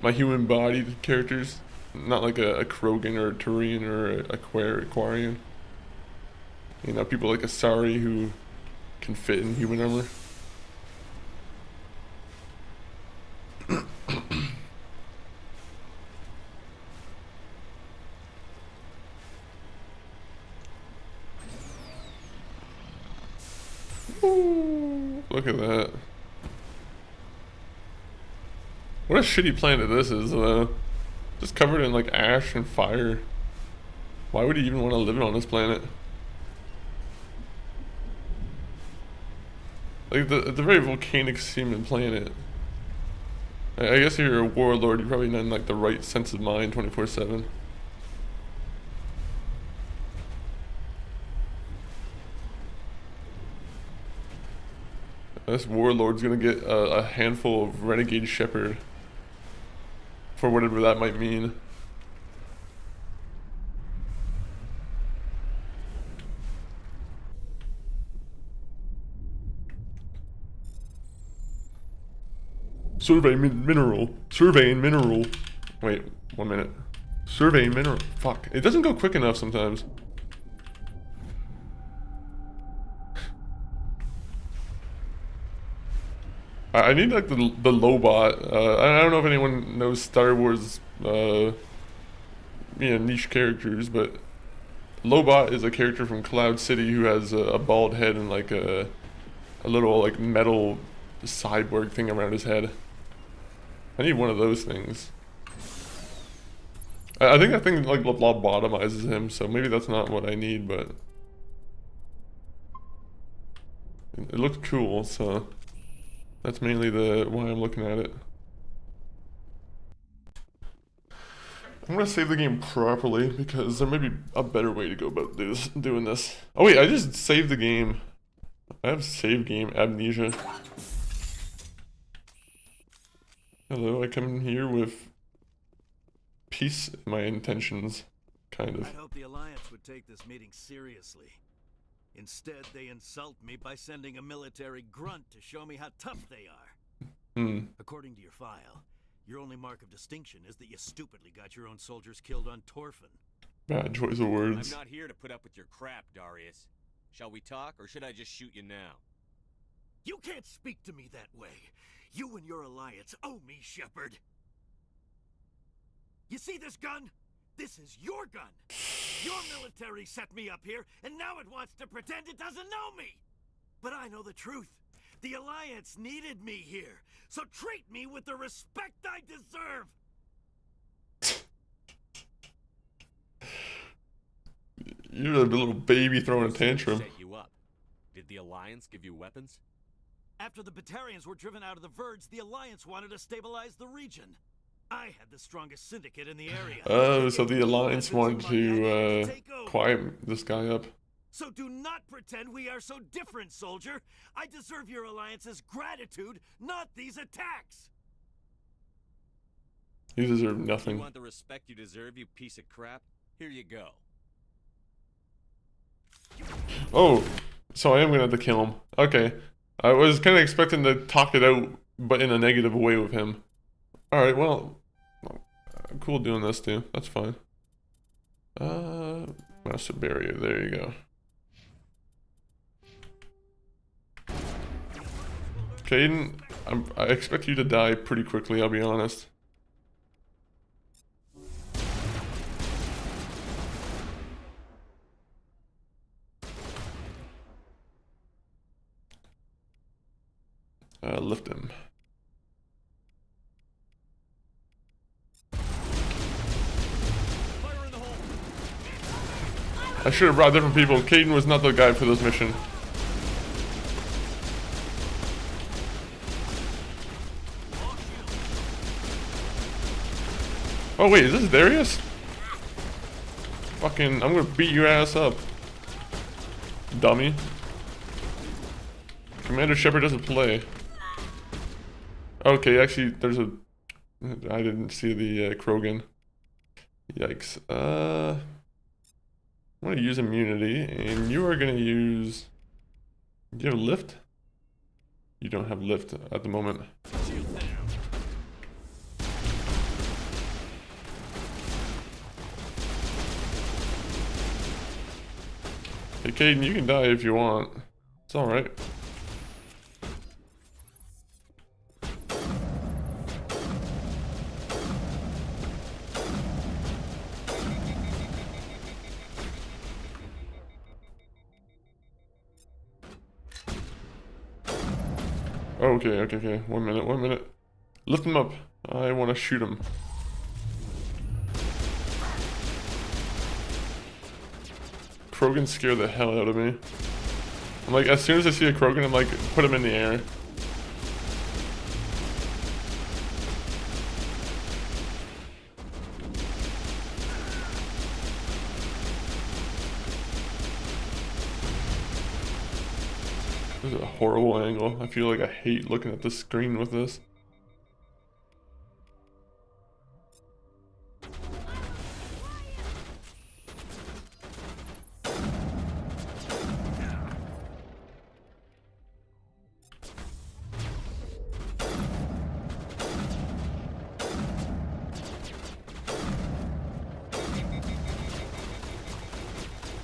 my human-bodied characters, not like a Krogan or a Turian or a Aquarian. You know, people like Asari who can fit in human armor. Ooh, look at that. What a shitty planet this is, just covered in like ash and fire. Why would you even want to live on this planet? Like, it's a very volcanic seeming planet. I guess if you're a warlord, you're probably not in like the right sense of mind 24/7. This warlord's gonna get a handful of renegade Shepard. For whatever that might mean. Surveying mineral. Surveying mineral. Wait, 1 minute. Surveying mineral. Fuck. It doesn't go quick enough sometimes. I need like the Lobot. I don't know if anyone knows Star Wars, niche characters, but Lobot is a character from Cloud City who has a bald head and like a little like metal cyborg thing around his head. I need one of those things. I think that thing like lobotomizes him, so maybe that's not what I need, but it looks cool, so that's mainly why I'm looking at it. I'm gonna save the game properly because there may be a better way to go about doing this. Oh wait, I just saved the game. I have save game amnesia. Hello, I come in here with peace in my intentions, kind of. I hope the Alliance would take this meeting seriously. Instead, they insult me by sending a military grunt to show me how tough they are. According to your file, your only mark of distinction is that you stupidly got your own soldiers killed on Torfin. Bad choice of words. I'm not here to put up with your crap, Darius. Shall we talk, or should I just shoot you now? You can't speak to me that way. You and your Alliance owe me, Shepard. You see this gun? This is your gun. Your military set me up here, and now it wants to pretend it doesn't know me. But I know the truth. The Alliance needed me here, so treat me with the respect I deserve. You're a little baby throwing a tantrum. Set you up. Did the Alliance give you weapons? After the Batarians were driven out of the Verge, the Alliance wanted to stabilize the region. I had the strongest syndicate in the area. Oh, so the Alliance wanted to quiet this guy up. So do not pretend we are so different, soldier. I deserve your Alliance's gratitude, not these attacks. You deserve nothing. You want the respect you deserve, you piece of crap? Here you go. Oh, so I am gonna have to kill him. Okay. I was kind of expecting to talk it out, but in a negative way with him. Alright, well, I'm cool doing this too. That's fine. Master Barrier, there you go. Caden, I expect you to die pretty quickly, I'll be honest. Lift him. I should have brought different people. Caden was not the guy for this mission. Oh wait, is this Darius? Fucking, I'm gonna beat your ass up. Dummy. Commander Shepard doesn't play. Okay, actually, there's a I didn't see the Krogan. Yikes. I'm gonna use immunity, and you are gonna use. Do you have lift? You don't have lift at the moment. Hey, Caden, you can die if you want. It's alright. Okay. 1 minute. Lift him up. I want to shoot him. Krogan scare the hell out of me. I'm like, as soon as I see a Krogan, I'm like, put him in the air. This is a horrible angle. I feel like I hate looking at the screen with this.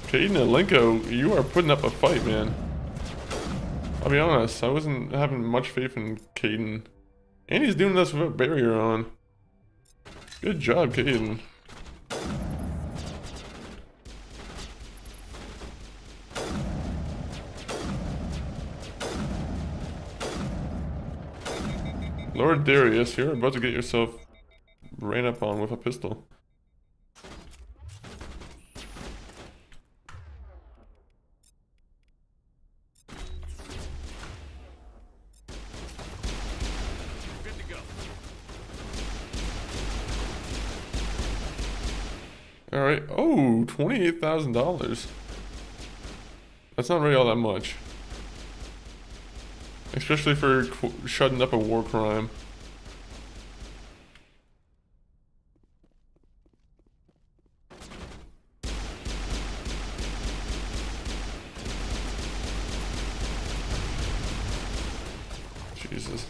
Caden and Linko, you are putting up a fight, man. I'll be honest, I wasn't having much faith in Caden. And he's doing this without barrier on. Good job, Caden. Lord Darius, you're about to get yourself ran up on with a pistol. Alright, oh, $28,000. That's not really all that much. Especially for shutting up a war crime. Jesus.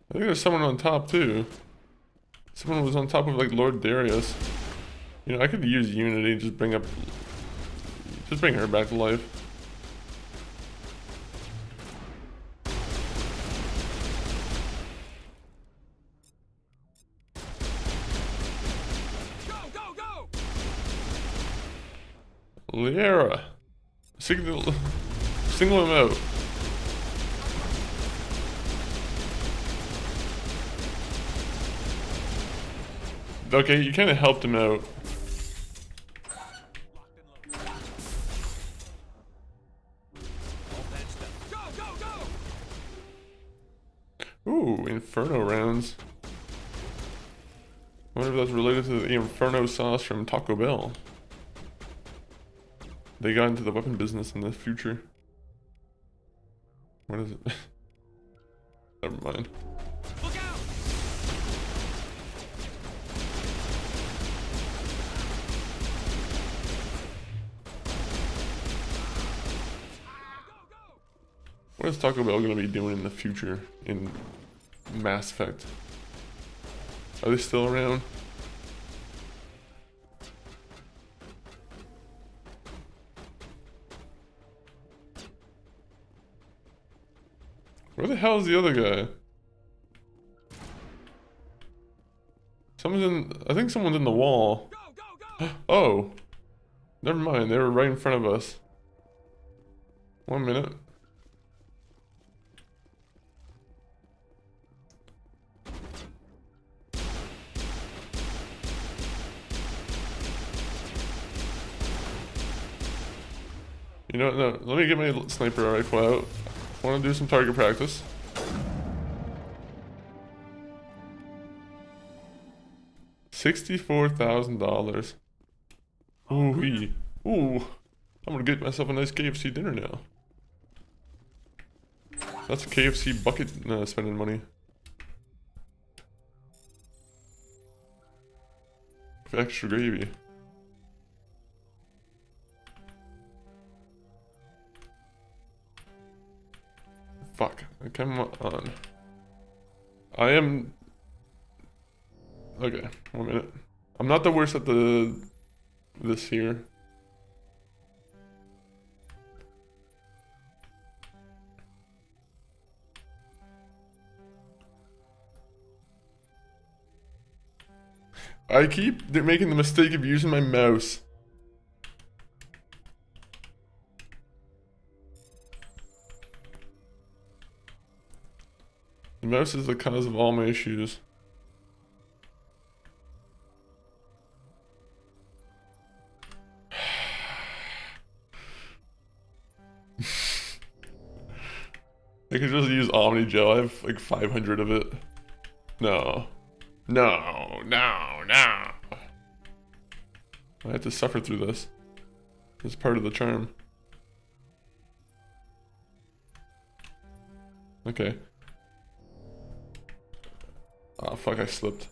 I think there's someone on top too. Someone was on top of like Lord Darius. You know, I could use Unity and just bring her back to life. Go! Liera. Single him out. Okay, you kind of helped him out. Ooh, Inferno rounds. I wonder if that's related to the Inferno sauce from Taco Bell. They got into the weapon business in the future. What is it? Never mind. What is Taco Bell going to be doing in the future in Mass Effect? Are they still around? Where the hell is the other guy? I think someone's in the wall. Oh. Never mind, they were right in front of us. 1 minute. You know what, no, let me get my sniper rifle out. I want to do some target practice. $64,000. Ooh-wee. Ooh. I'm gonna get myself a nice KFC dinner now. That's a KFC bucket spending money. With extra gravy. Fuck. Come on. I am... Okay, 1 minute. I'm not the worst at this here. I keep making the mistake of using my mouse. The mouse is the cause of all my issues. I could just use Omni Gel. I have like 500 of it. No. No, no, no. I have to suffer through this. It's part of the charm. Okay. Oh fuck, I slipped.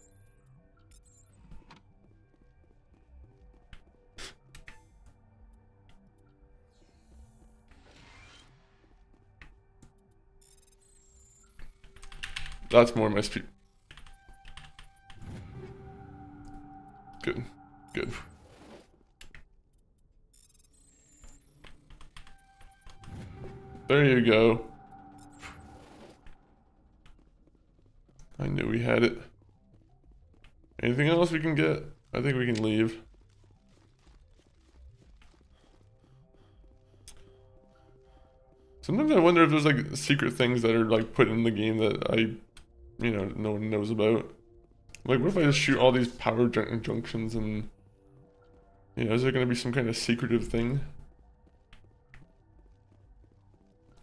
That's more my speed. Good. Good. There you go. I knew we had it. Anything else we can get? I think we can leave. Sometimes I wonder if there's like secret things that are like put in the game that no one knows about. Like, what if I just shoot all these power junctions and, is there gonna be some kind of secretive thing?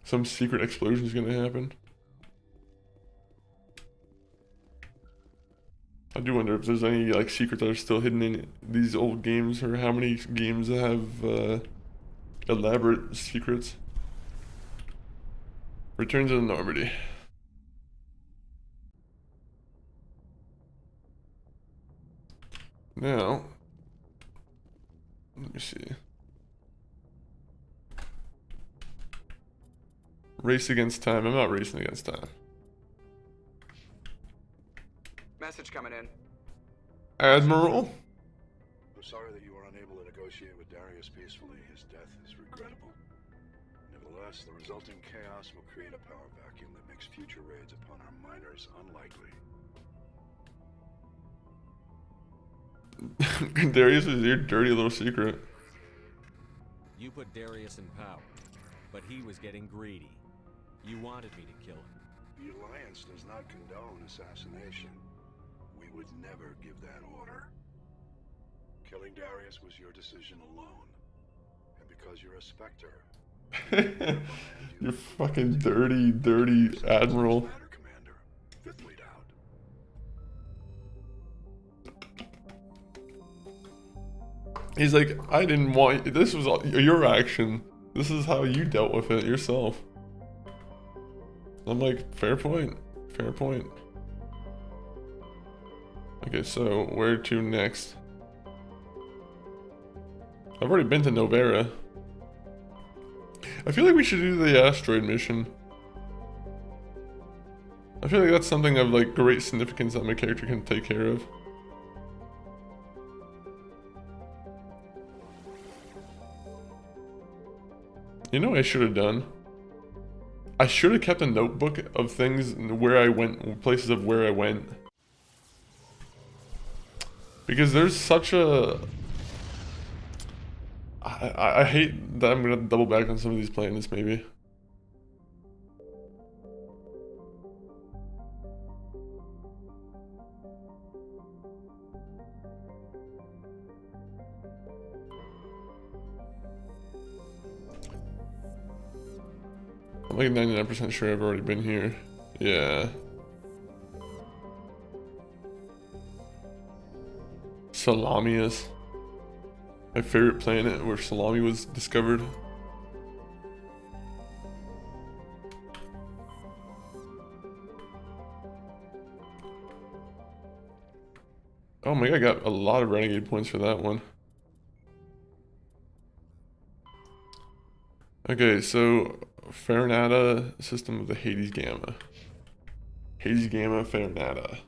Some secret explosion is gonna happen? I do wonder if there's any, like, secrets that are still hidden in these old games, or how many games have, elaborate secrets. Return to the Normandy. Now, let me see. Race against time. I'm not racing against time. Message coming in. Admiral? I'm sorry that you were unable to negotiate with Darius peacefully. His death is regrettable. Nevertheless, the resulting chaos will create a power vacuum that makes future raids upon our miners unlikely. Darius is your dirty little secret. You put Darius in power, but he was getting greedy. You wanted me to kill him. The Alliance does not condone assassination. We would never give that order. Killing Darius was your decision alone. And because you're a Spectre... You fucking dirty, dirty Admiral. Commander. Fifth lead out. He's like, I didn't want... This was all your action. This is how you dealt with it yourself. I'm like, fair point. Fair point. Okay, so where to next? I've already been to Novera. I feel like we should do the asteroid mission. I feel like that's something of like great significance that my character can take care of. You know what I should have done? I should have kept a notebook of things where I went, places of where I went. Because there's such a... I hate that I'm gonna double back on some of these planets, maybe. I'm like 99% sure I've already been here. Yeah. Salami is. My favorite planet where salami was discovered. Oh my god, I got a lot of renegade points for that one. Okay, so Farinata, system of the Hades Gamma. Hades Gamma, Farinata.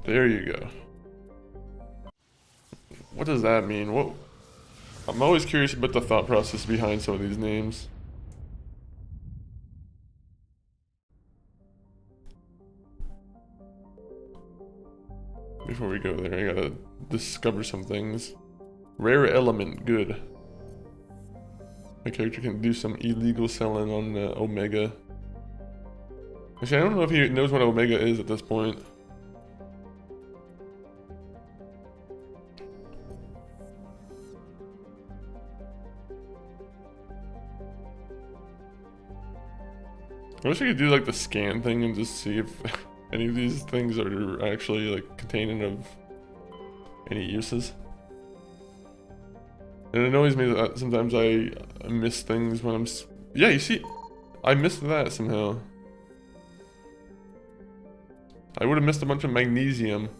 There you go. What does that mean? What? I'm always curious about the thought process behind some of these names. Before we go there, I gotta discover some things. Rare element, good. My character can do some illegal selling on Omega. Actually, I don't know if he knows what Omega is at this point. I wish I could do like the scan thing and just see if any of these things are actually like contained of any uses. And it annoys me that sometimes I miss things when I'm... Yeah, you see, I missed that somehow. I would have missed a bunch of magnesium.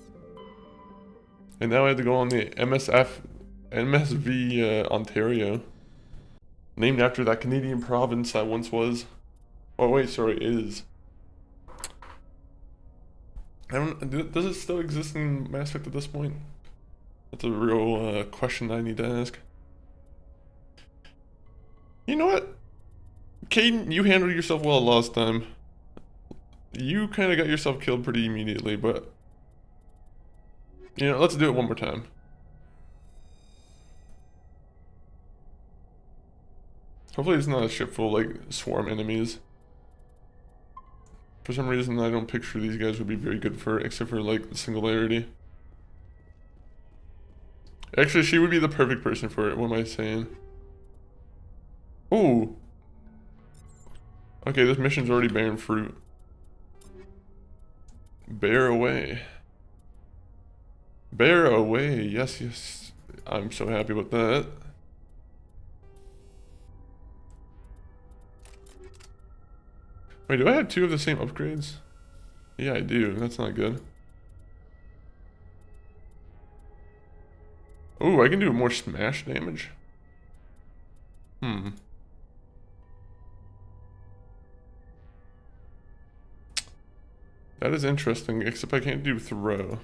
And now I have to go on the MSV Ontario. Named after that Canadian province I once was. Oh wait, sorry, is. Does it still exist in Mass Effect at this point? That's a real question I need to ask. You know what? Caden, you handled yourself well last time. You kind of got yourself killed pretty immediately, but... You know, let's do it one more time. Hopefully it's not a ship full of, like, swarm enemies. For some reason, I don't picture these guys would be very good for, except for, like, the Singularity. Actually, she would be the perfect person for it, what am I saying? Ooh! Okay, this mission's already bearing fruit. Bear away. Bear away, yes, yes. I'm so happy with that. Wait, do I have two of the same upgrades? Yeah, I do. That's not good. Oh, I can do more smash damage. That is interesting, except I can't do throw.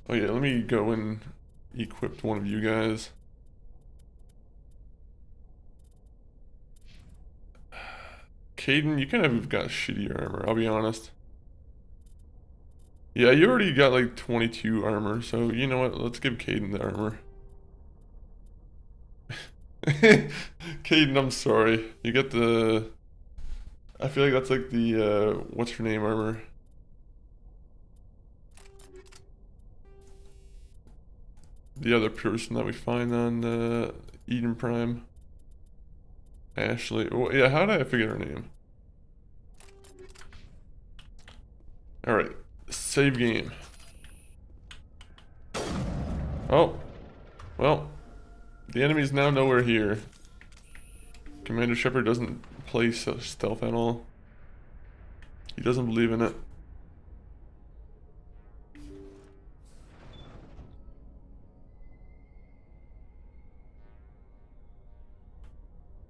Oh yeah, let me go and equip one of you guys. Caden, you kind of got shitty armor, I'll be honest. Yeah, you already got like 22 armor, so you know what, let's give Caden the armor. Caden, I'm sorry. You get the... I feel like that's like the, what's her name armor? The other person that we find on Eden Prime. Ashley. Oh, yeah, how did I forget her name? Alright. Save game. Oh. Well. The enemy's now nowhere here. Commander Shepard doesn't play stealth at all. He doesn't believe in it.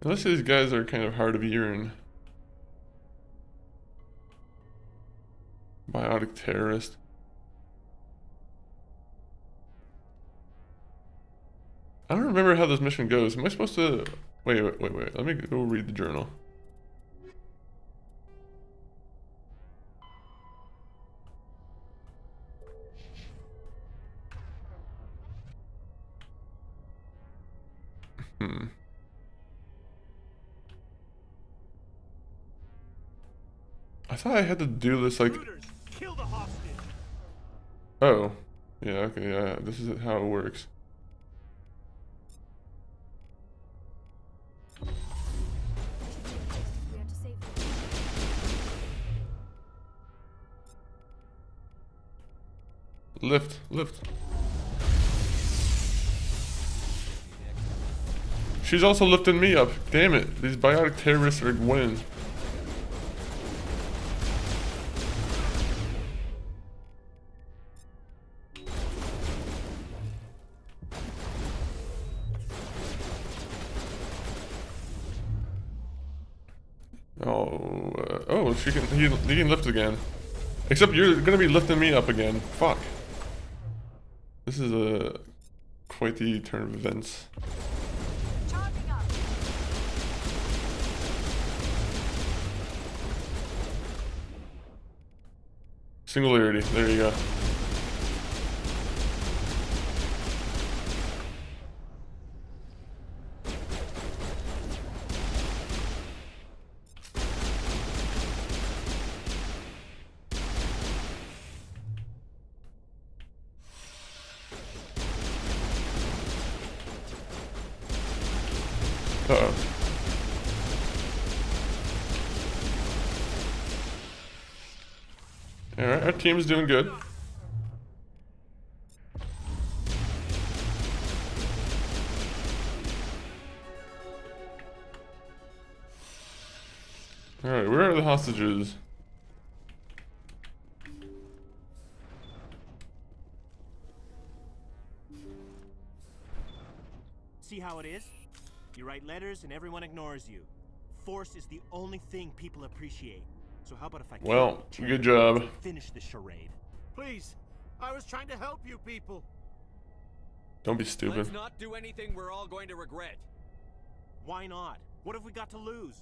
Unless these guys are kind of hard of hearing. Biotic terrorist. I don't remember how this mission goes. Am I supposed to... Wait. Let me go read the journal. I thought I had to do this like... Kill the hostage. Oh. Yeah, okay, yeah, this is how it works. Lift, lift. She's also lifting me up. Damn it, these biotic terrorists are winning. Oh, he can lift again. Except you're gonna be lifting me up again. Fuck. This is quite the turn of events. Singularity. There you go. Uh-oh. Alright, our team's doing good. Alright, where are the hostages? See how it is? You write letters and everyone ignores you. Force is the only thing people appreciate. So how about if I Well, good job. Finish the charade. Please, I was trying to help you people. Don't be stupid. Let's not do anything we're all going to regret. Why not? What have we got to lose?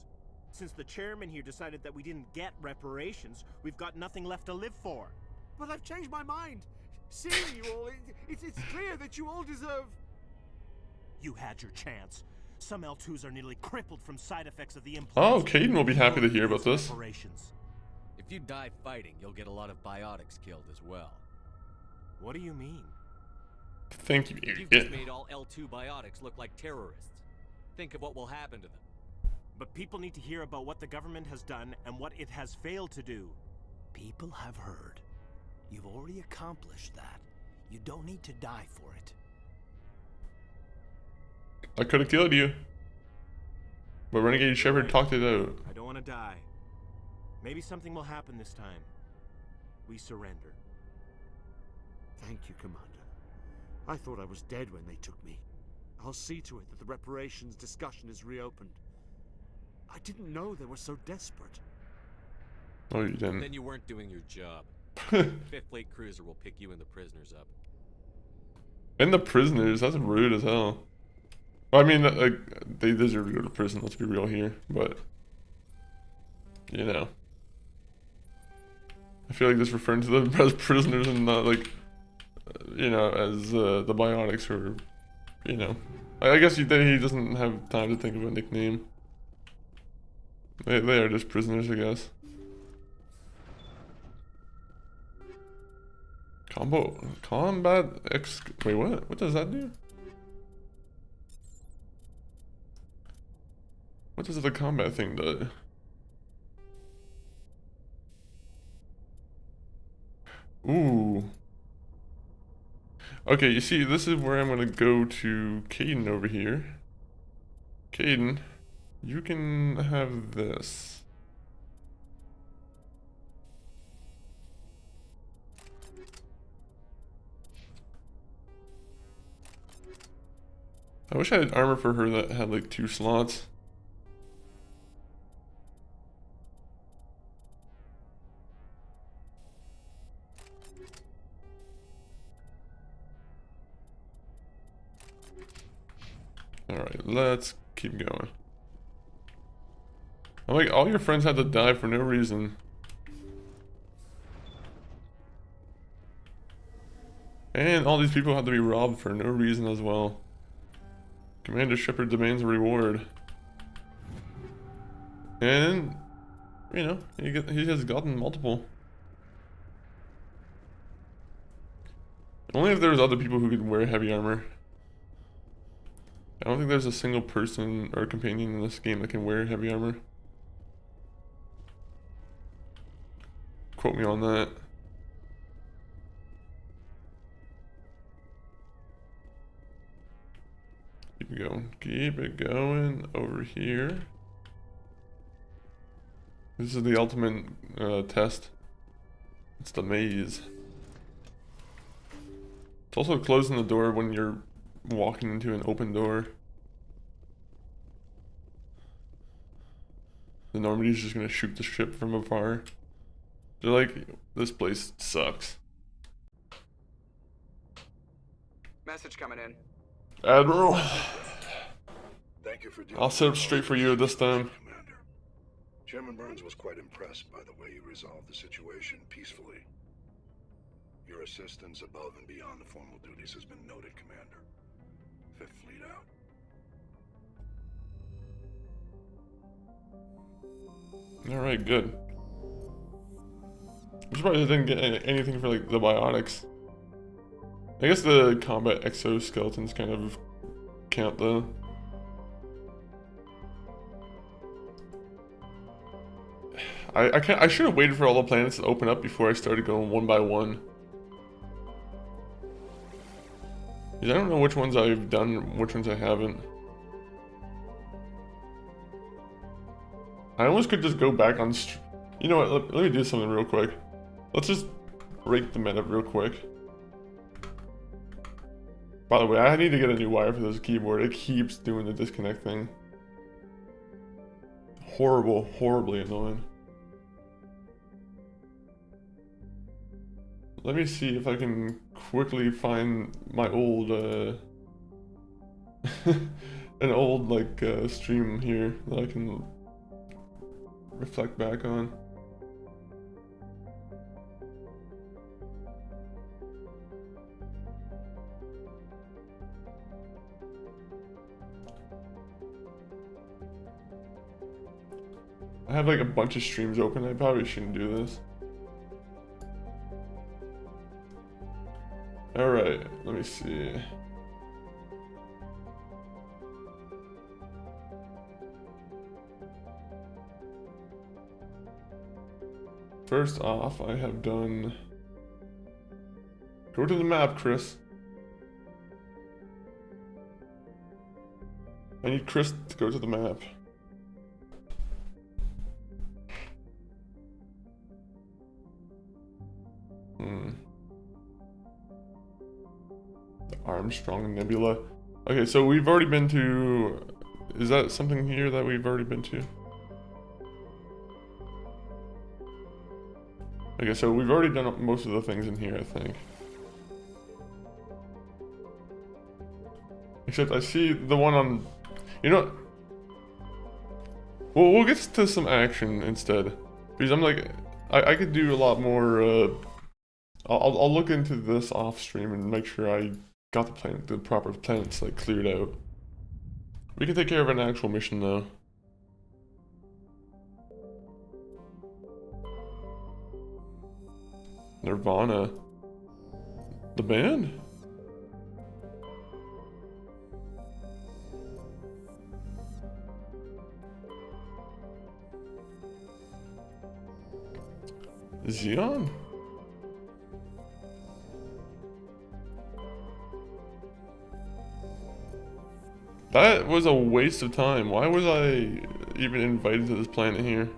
Since the chairman here decided that we didn't get reparations, we've got nothing left to live for. But I've changed my mind. Seeing you all, it's clear that you all deserve... You had your chance. Some L2s are nearly crippled from side effects of the implants. Oh, Caden will be happy to hear about this. If you die fighting, you'll get a lot of biotics killed as well. What do you mean? Thank you, You've idiot. just made all L2 biotics look like terrorists. Think of what will happen to them. But people need to hear about what the government has done and what it has failed to do. People have heard. You've already accomplished that. You don't need to die for it. I could have killed you. But Renegade Shepard talked it out. I don't want to die. Maybe something will happen this time. We surrender. Thank you, Commander. I thought I was dead when they took me. I'll see to it that the reparations discussion is reopened. I didn't know they were so desperate. Oh, you didn't. Then you weren't doing your job. Fifth Fleet Cruiser will pick you and the prisoners up. And the prisoners? That's rude as hell. I mean, they deserve to go to prison, let's be real here, but, you know. I feel like this referring to them as prisoners and not, like, you know, as the biotics or, you know. I guess he doesn't have time to think of a nickname. They are just prisoners, I guess. Combat wait, what? What does that do? What does the combat thing do? Ooh. Okay, you see, this is where I'm gonna go to Caden over here. Caden, you can have this. I wish I had armor for her that had like 2 slots. Alright, let's keep going. I'm like, all your friends had to die for no reason. And all these people had to be robbed for no reason as well. Commander Shepard demands a reward. And, you know, he has gotten multiple. Only if there's other people who could wear heavy armor. I don't think there's a single person or companion in this game that can wear heavy armor. Quote me on that. Keep it going. Keep it going over here. This is the ultimate test. It's the maze. It's also closing the door when you're walking into an open door. The Normandy's just gonna shoot the ship from afar. They're like, this place sucks. Message coming in. Admiral, Thank you for I'll set up straight for you this time. Commander. Chairman Burns was quite impressed by the way you resolved the situation peacefully. Your assistance above and beyond the formal duties has been noted, Commander. Fifth Fleet out. Alright, good. I'm surprised I didn't get anything for like the biotics. I guess the combat exoskeletons kind of count though. I should have waited for all the planets to open up before I started going one by one. Because I don't know which ones I've done, which ones I haven't. I almost could just go back on... You know what, let me do something real quick. Let's just break the meta real quick. By the way, I need to get a new wire for this keyboard. It keeps doing the disconnect thing. Horrible, horribly annoying. Let me see if I can quickly find my old, an old, like, stream here that I can reflect back on. I have like a bunch of streams open. I probably shouldn't do this. Alright, let me see. First off, I have done... Go to the map, Chris. I need Chris to go to the map. The Armstrong Nebula. Okay, so we've already been to... Is that something here that we've already been to? Okay, so we've already done most of the things in here, I think. Except I see the one on... You know... Well, we'll get to some action instead. Because I'm like... I could do a lot more... I'll look into this off stream and make sure I got the proper planets like cleared out. We can take care of an actual mission though. Nirvana. The band? Xeon? That was a waste of time. Why was I even invited to this planet here?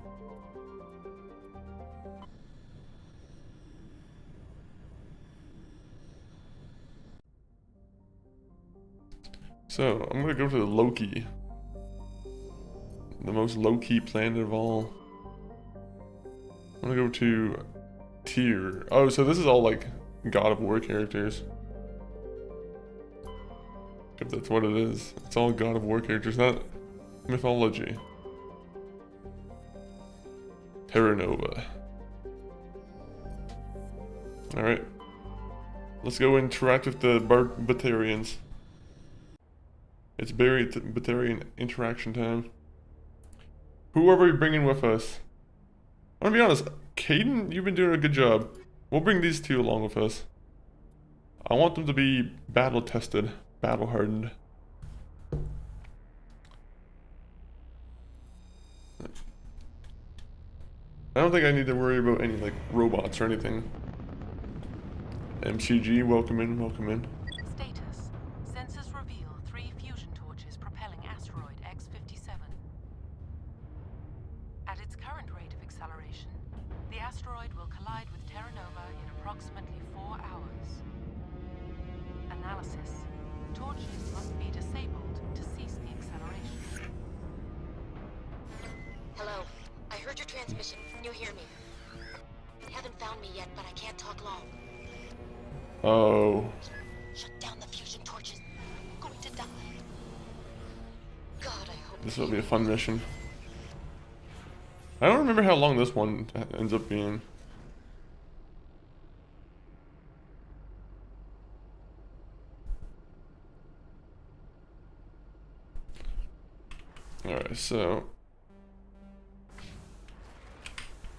So, I'm gonna go to Loki. The most low-key planet of all. I'm gonna go to Tyr. Oh, so this is all like God of War characters. If that's what it is. It's all God of War characters, not mythology. Terra Nova. Alright. Let's go interact with the Batarians. It's Batarian interaction time. Who are we bringing with us? I'm gonna be honest, Caden, you've been doing a good job. We'll bring these two along with us. I want them to be battle tested, battle hardened. I don't think I need to worry about any like robots or anything. MCG, welcome in, welcome in. Status. Sensors reveal 3 fusion torches propelling asteroid X-57. At its current rate of acceleration, the asteroid will collide with Terra Nova in approximately 4 hours. Analysis. Torches must be disabled to cease the acceleration. Hello. I heard your transmission. Can you hear me? You haven't found me yet, but I can't talk long. Oh. Shut down the fusion torches. I'm going to die. God, I hope This will be a fun mission. I don't remember how long this one ends up being. Alright, so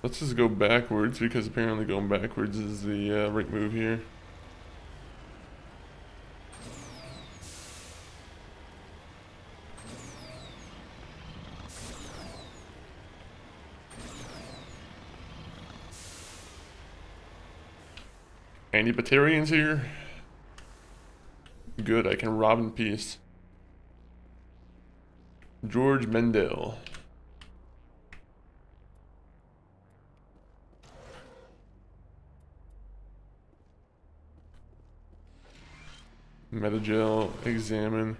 let's just go backwards, because apparently going backwards is the right move here. Any Batarians here? Good, I can rob in peace. George Mendel. Metagel, examine.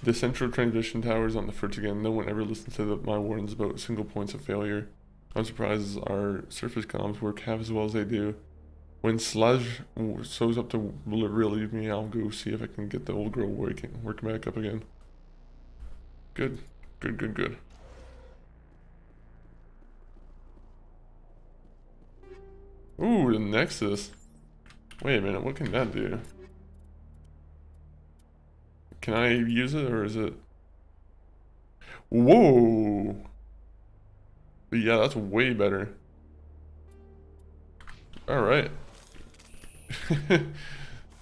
The central transmission towers on the fritz again. No one ever listens to my warnings about single points of failure. I'm surprised our surface comms work half as well as they do. When Sludge shows up to relieve me, I'll go see if I can get the old girl working back up again. Good. Good, good, good. Ooh, the Nexus. Wait a minute, what can that do? Can I use it, or is it... Whoa! Yeah, that's way better. Alright.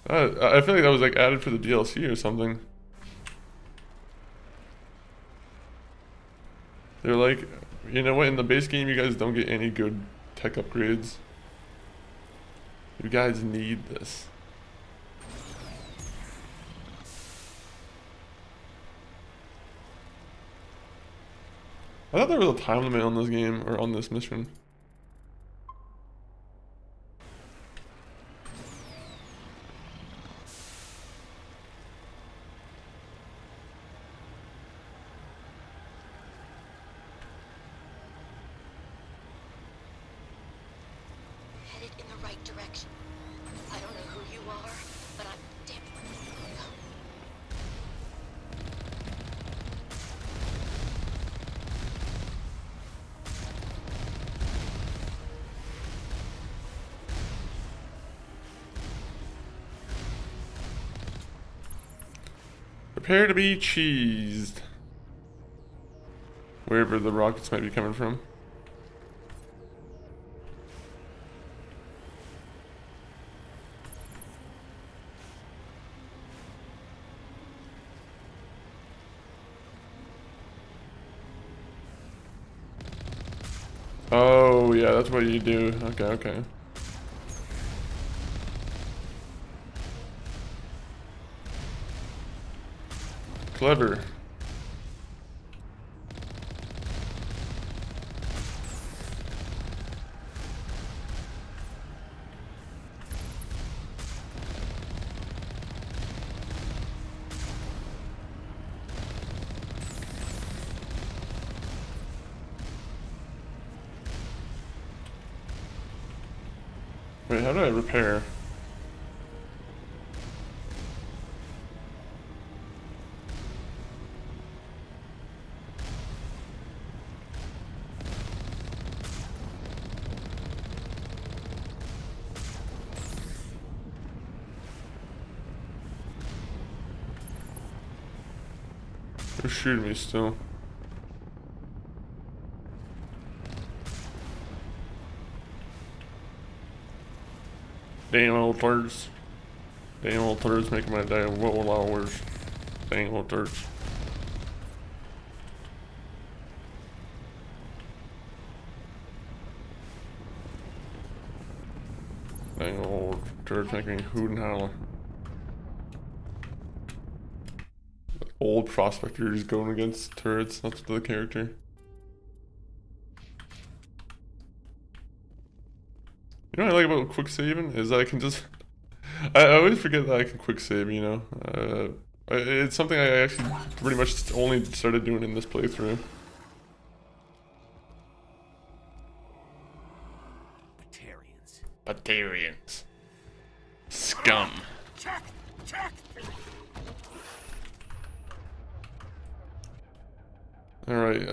I feel like that was like added for the DLC or something. They're like, you know what, in the base game you guys don't get any good tech upgrades. You guys need this. I thought there was a time limit on this game, or on this mission. Headed in the right direction. I don't know who you are, but I'm damn. Prepare to be cheesed. Wherever the rockets might be coming from. Oh, yeah, that's what you do. Okay, okay. Clever. Wait, how do I repair? They're shooting me still. Damn old turds. Dang old turds making my day. What will hours? Dang old turds. Dang old turds making hoot and holler. Old prospector is going against turrets. That's the character. You know what I like about quick saving is that I can just. I always forget that I can quick save. You know, it's something I actually pretty much only started doing in this playthrough. Batarians. Scum. Check! Check! Alright,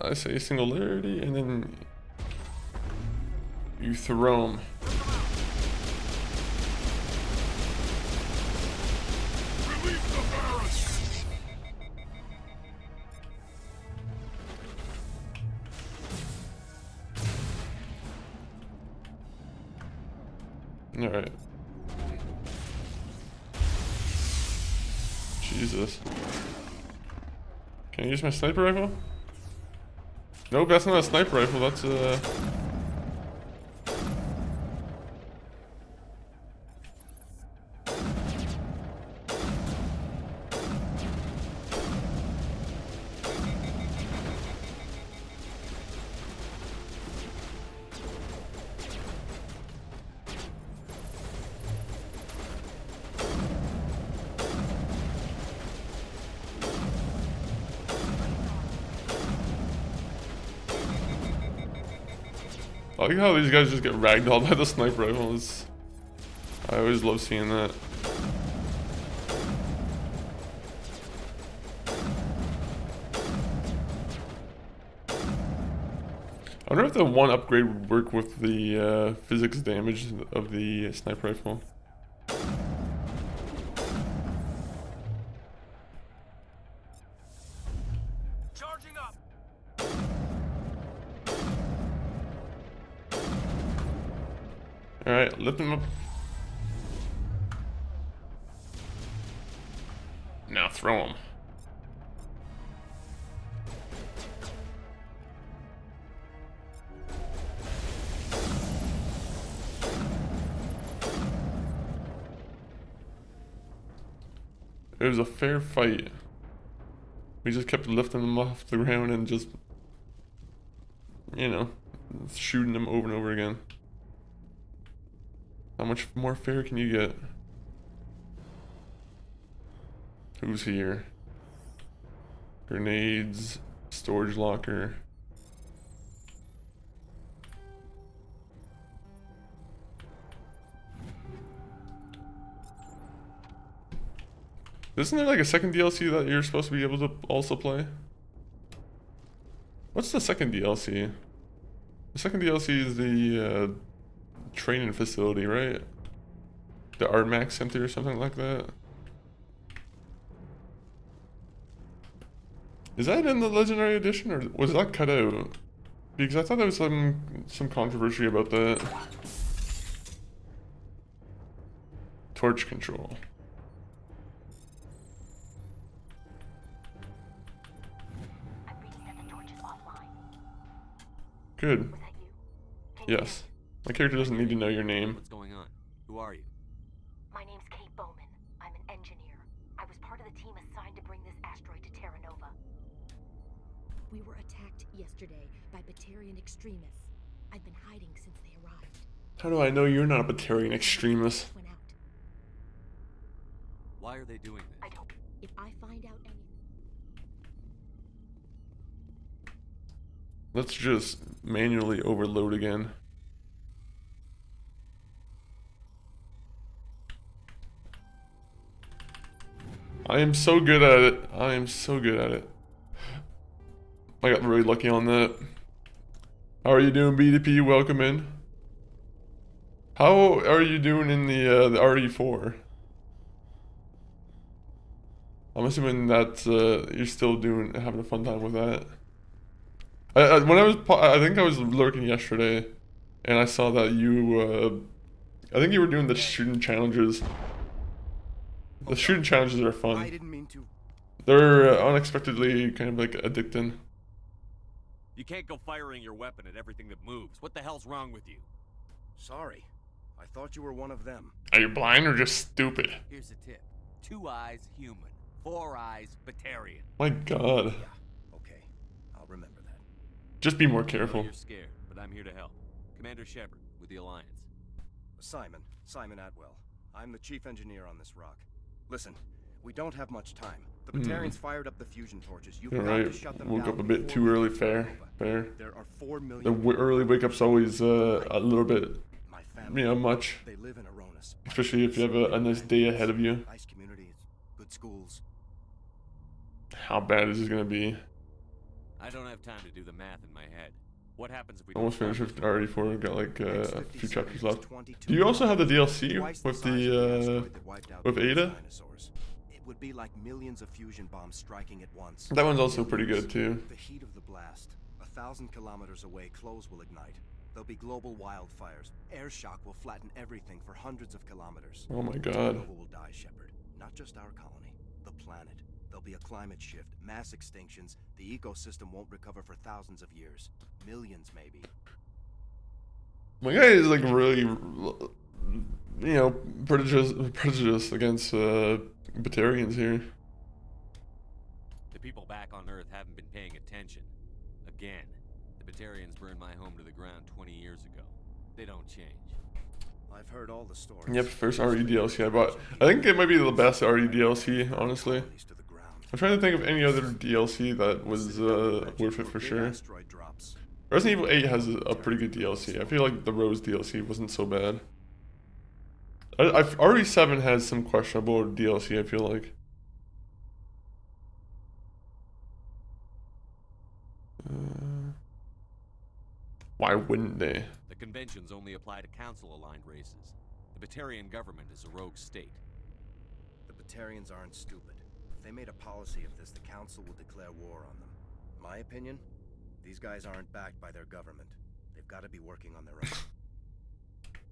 I say singularity and then you throw them. Alright. Jesus. Can I use my sniper rifle? Nope, that's not a sniper rifle, that's a... I like how these guys just get ragdolled by the sniper rifles. I always love seeing that. I wonder if the one upgrade would work with the physics damage of the sniper rifle. Alright, lift him up. Now throw him. It was a fair fight. We just kept lifting them off the ground and just, you know, shooting them over and over again. How much more fair can you get? Who's here? Grenades, storage locker. Isn't there like a second DLC that you're supposed to be able to also play? What's the second DLC? The second DLC is the training facility, right? The Armac Center or something like that. Is that in the Legendary Edition or was that cut out? Because I thought there was some controversy about that. Torch control. Good. Yes. My character doesn't need to know your name. What's going on? Who are you? My name's Kate Bowman. I'm an engineer. I was part of the team assigned to bring this asteroid to Terra Nova. We were attacked yesterday by Batarian extremists. I've been hiding since they arrived. How do I know you're not a Batarian extremist? Why are they doing this? I don't. If I find out anything. Let's just manually overload again. I am so good at it. I am so good at it. I got really lucky on that. How are you doing, BDP? Welcome in. How are you doing in the RE4? I'm assuming that you're still having a fun time with that. I think I was lurking yesterday, and I saw that you, I think you were doing the shooting challenges. The shooting challenges are fun. I didn't mean to. They're unexpectedly kind of like addicting. You can't go firing your weapon at everything that moves. What the hell's wrong with you? Sorry. I thought you were one of them. Are you blind or just stupid? Here's a tip. 2 eyes, human. 4 eyes, Batarian. My god. Yeah, okay. I'll remember that. Just be more I know careful. you're scared, but I'm here to help. Commander Shepard, with the Alliance. Simon Atwell. I'm the chief engineer on this rock. Listen, we don't have much time. The Batarians fired up the fusion torches. You've You're got right. to shut them Woke down up a bit before too we early. get Fair. There are 4 million. The early wake up's always a little bit, much. They live in Aronis. Especially if you have a nice day ahead of you. Nice communities, good schools. How bad is this gonna be? I don't have time to do the math in my head. What happens if we Almost don't finished with RE4. Got like a few chapters left. Do you also have the DLC with the with Ada? It would be like millions of fusion bombs striking at once. That one's also pretty good too. The heat of the blast. 1,000 kilometers away, clothes will ignite. There'll be global wildfires. Air shock will flatten everything for hundreds of kilometers. Oh my god. Terranova will die, Shepard. Not just our colony, the planet. There'll be a climate shift, mass extinctions. The ecosystem won't recover for thousands of years. Millions, maybe. My guy is like really, you know, prejudiced against Batarians here. The people back on Earth haven't been paying attention. Again, the Batarians burned my home to the ground 20 years ago. They don't change. I've heard all the stories. Yep, first RE DLC I bought. I think it might be the best RE DLC, honestly. I'm trying to think of any other DLC that was worth it for sure. Resident Evil 8 has a pretty good DLC. I feel like the Rose DLC wasn't so bad. RE7 has some questionable DLC, I feel like. Why wouldn't they? The conventions only apply to council-aligned races. The Batarian government is a rogue state. The Batarians aren't stupid. If they made a policy of this, the council would declare war on them. My opinion? These guys aren't backed by their government. They've got to be working on their own.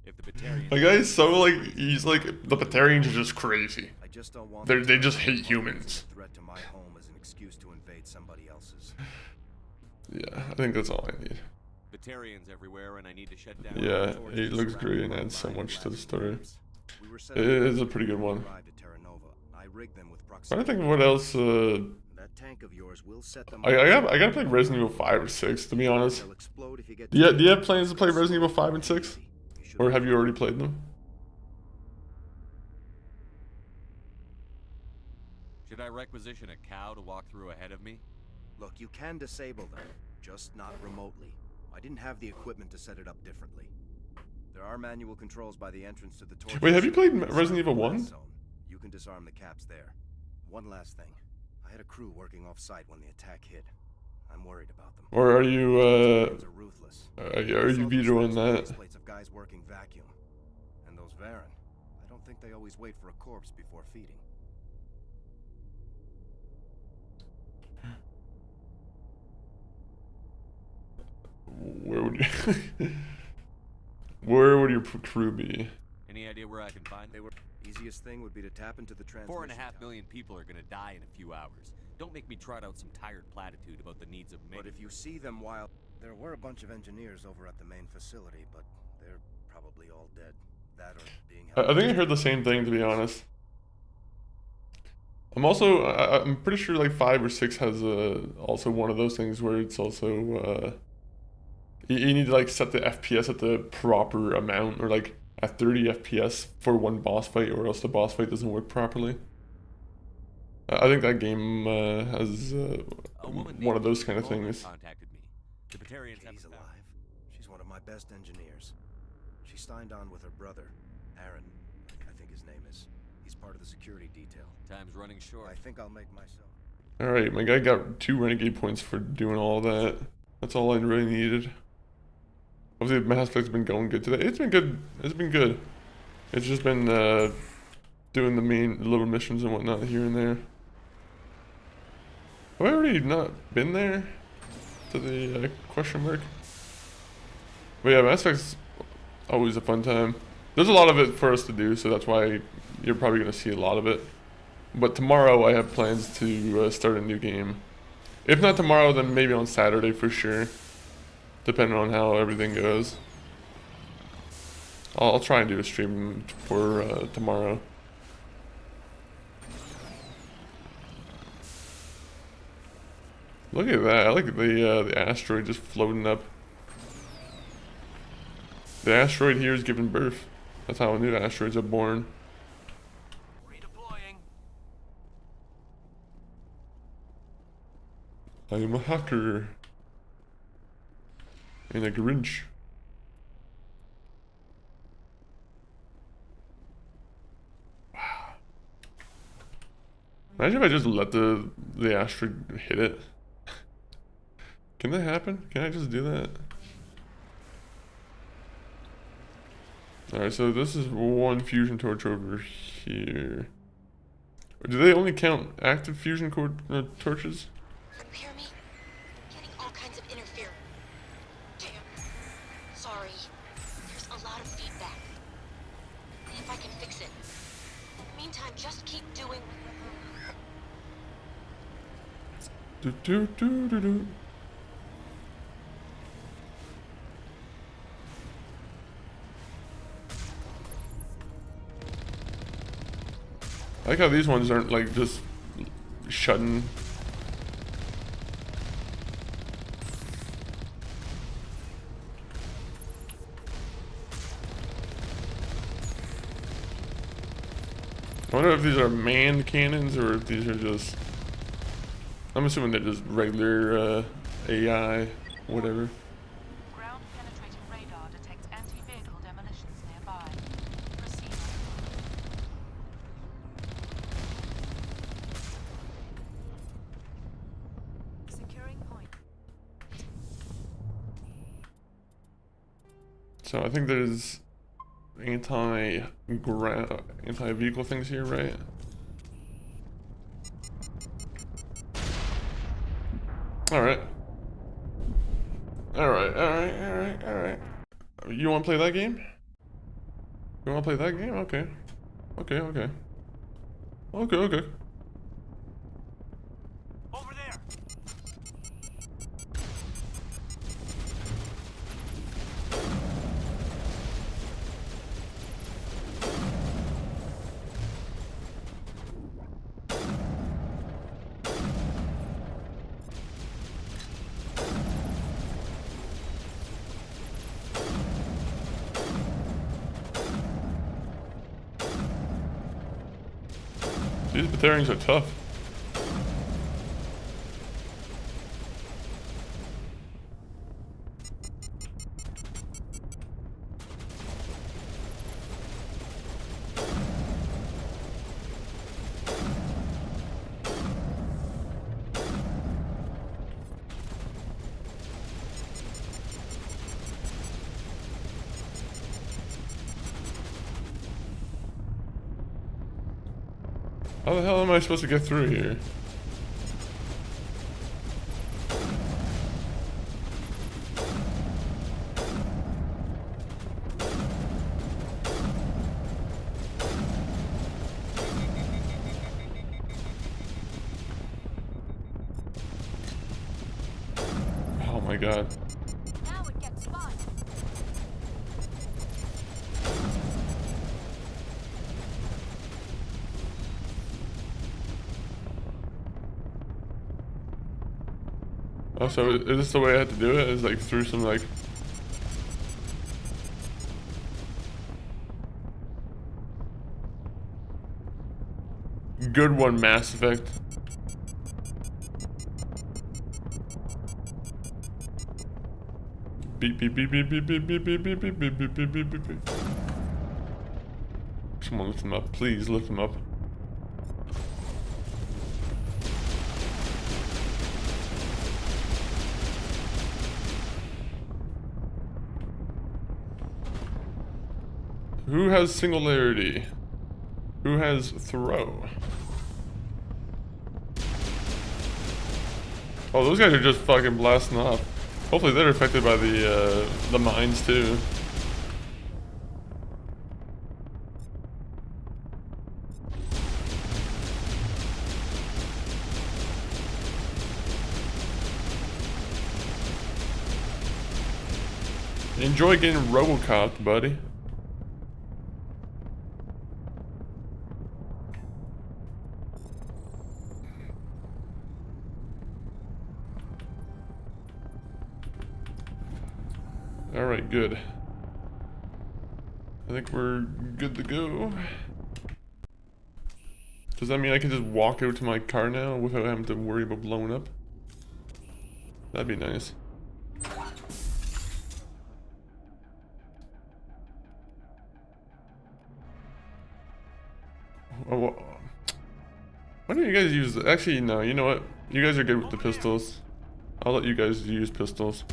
If the Batarians... The guy's so like, he's like, the Batarians are just crazy. I just don't want they just hate humans. Threat to my home as an excuse to invade somebody else's. Yeah, I think that's all I need. Batarians everywhere, and I need to shut down. Yeah, it looks great and adds so much to the story. It is a pretty good one. I don't think what else. I gotta play Resident Evil 5 or 6 to be honest. Do you have plans to play Resident Evil 5 and 6, or have you already played them? Should I requisition a cow to walk through ahead of me? Look, you can disable them, just not remotely. I didn't have the equipment to set it up differently. There are manual controls by the entrance to the torch. Wait, have you played Resident Evil 1? You can disarm the caps there. One last thing. I had a crew working off-site when the attack hit. I'm worried about them. Or are you ruthless. are you vetoing that? Plates of guys working vacuum. And those Varen, I don't think they always wait for a corpse before feeding. Where would your crew be? Any idea where I can find them? Easiest thing would be to tap into the transmission. 4.5 million people are gonna die in a few hours. Don't make me trot out some tired platitude about the needs of men. But if you see them while... There were a bunch of engineers over at the main facility, but they're probably all dead. That or being... I think I heard the same thing, to be honest. I'm pretty sure like 5 or 6 has also one of those things where it's also you need to like set the FPS at the proper amount, or like at 30 FPS for one boss fight, or else the boss fight doesn't work properly. I think that game has one of those kind of things. Contacted me. The Batarians Katie's alive. She's one of my best engineers. She signed on with her brother, Aaron. I think his name is. He's part of the security detail. Time's running short. I think I'll make myself. Alright, my guy got 2 renegade points for doing all that. That's all I really needed. Obviously, Mass Effect's been going good today. It's been good. It's been good. It's just been doing the main little missions and whatnot here and there. Have I already not been there? To the question mark? But yeah, Mass Effect's always a fun time. There's a lot of it for us to do, so that's why you're probably going to see a lot of it. But tomorrow I have plans to start a new game. If not tomorrow, then maybe on Saturday for sure. Depending on how everything goes. I'll try and do a stream for tomorrow. Look at that! I like the asteroid just floating up. The asteroid here is giving birth. That's how new asteroids are born. Redeploying. I am a hacker. And a Grinch. Wow. Imagine if I just let the asteroid hit it. Can that happen? Can I just do that? Alright, so this is one fusion torch over here. Do they only count active fusion torches? Hear me? Getting all kinds of interference. Damn. Sorry. There's a lot of feedback. See if I can fix it. In the meantime, just keep doing. Do do do do do. I like how these ones aren't like just shutting. I wonder if these are manned cannons or if these are just... I'm assuming they're just regular AI, whatever. Ground penetrating radar detects anti-vehicle demolitions nearby. Proceed. Securing point. So I think there's anti-vehicle things here, right? Alright. Alright. You wanna play that game? You wanna play that game? Okay. Okay. Over there. These Batarians are tough. How the hell am I supposed to get through here? Oh my god. Now it gets fun. Oh, so is this the way I have to do it? Is like through some like... Good one, Mass Effect. Beep beep beep beep beep beep beep beep beep beep beep beep beep beep beep beep. Someone lift him up, please lift him up. Who has singularity? Who has throw? Oh, those guys are just fucking blasting off. Hopefully they're affected by the mines too. Enjoy getting Robocopped, buddy. Alright, good. I think we're good to go. Does that mean I can just walk out to my car now without having to worry about blowing up? That'd be nice. Oh, well, why don't you guys use... Actually, no, you know what? You guys are good with the pistols. I'll let you guys use pistols.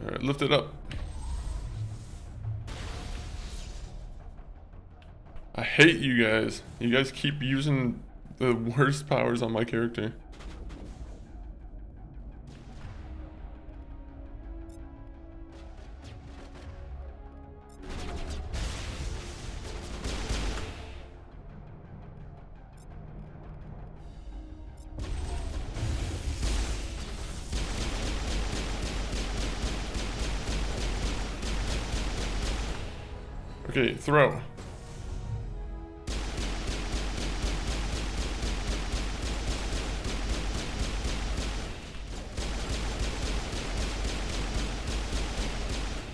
Alright, lift it up. I hate you guys. You guys keep using the worst powers on my character. Okay, throw.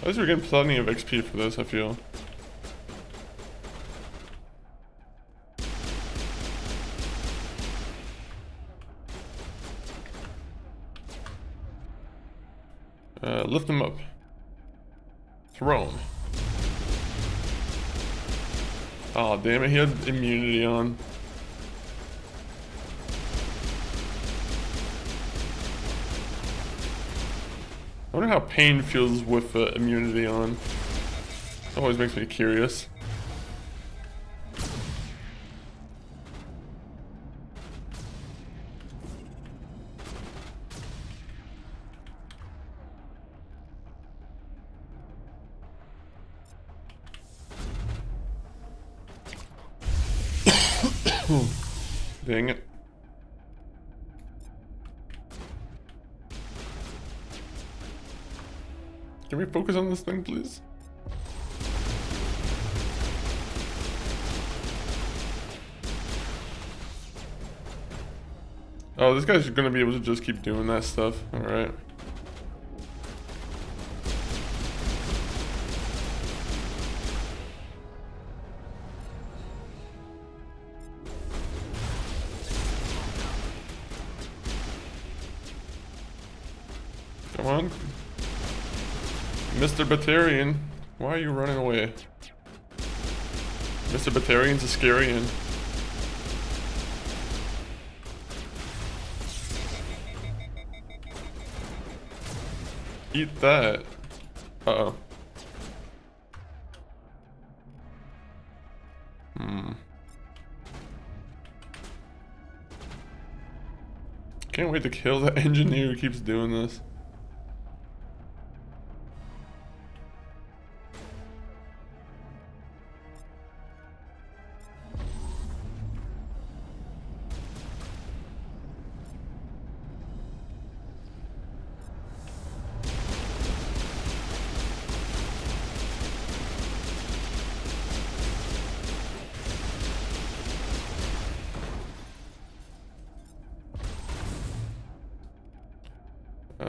At least we're getting plenty of XP for this, I feel. Lift him up. Throw him. Oh damn it, he had immunity on. I wonder how pain feels with immunity on. It always makes me curious. Dang it. Can we focus on this thing, please? Oh, this guy's gonna be able to just keep doing that stuff. Alright. Come on. Mr. Batarian, why are you running away? Mr. Batarian's a scarian. Eat that. Uh-oh. Can't wait to kill the engineer who keeps doing this.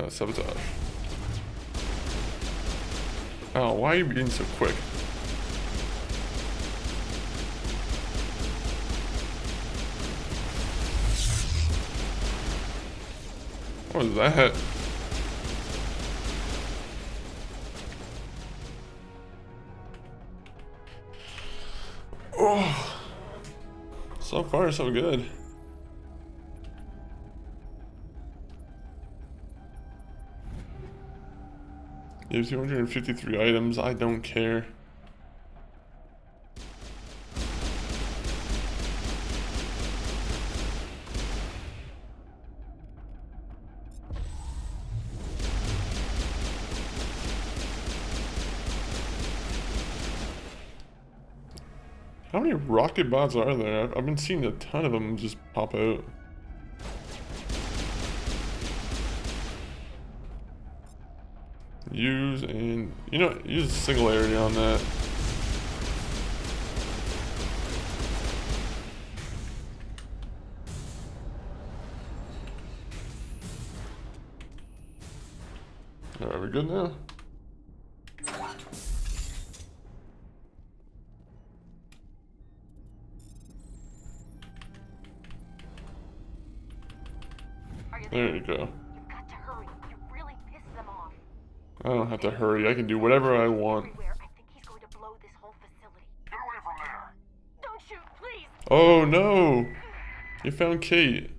Sabotage. Oh, why are you being so quick? What was that? Oh, so far so good. You have 253 items, I don't care. How many rocket bots are there? I've been seeing a ton of them just pop out. Use and, you know, use singularity on that. Alright, we good now? There you go. You've got to hurry. You really pissed them off. I don't have to hurry. I can do whatever I want. I think he's going to blow this whole facility. Get away from there. Don't shoot, please. Oh no! You found Kate.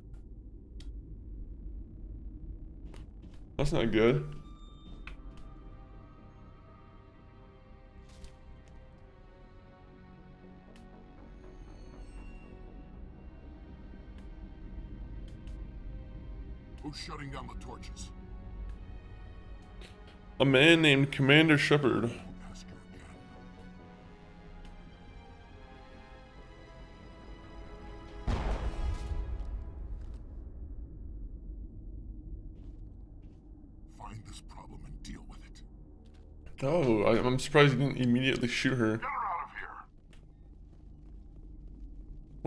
That's not good. Who's shutting down the torches? A man named Commander Shepard. Find this problem and deal with it. Oh, I'm surprised you didn't immediately shoot her. Get her out of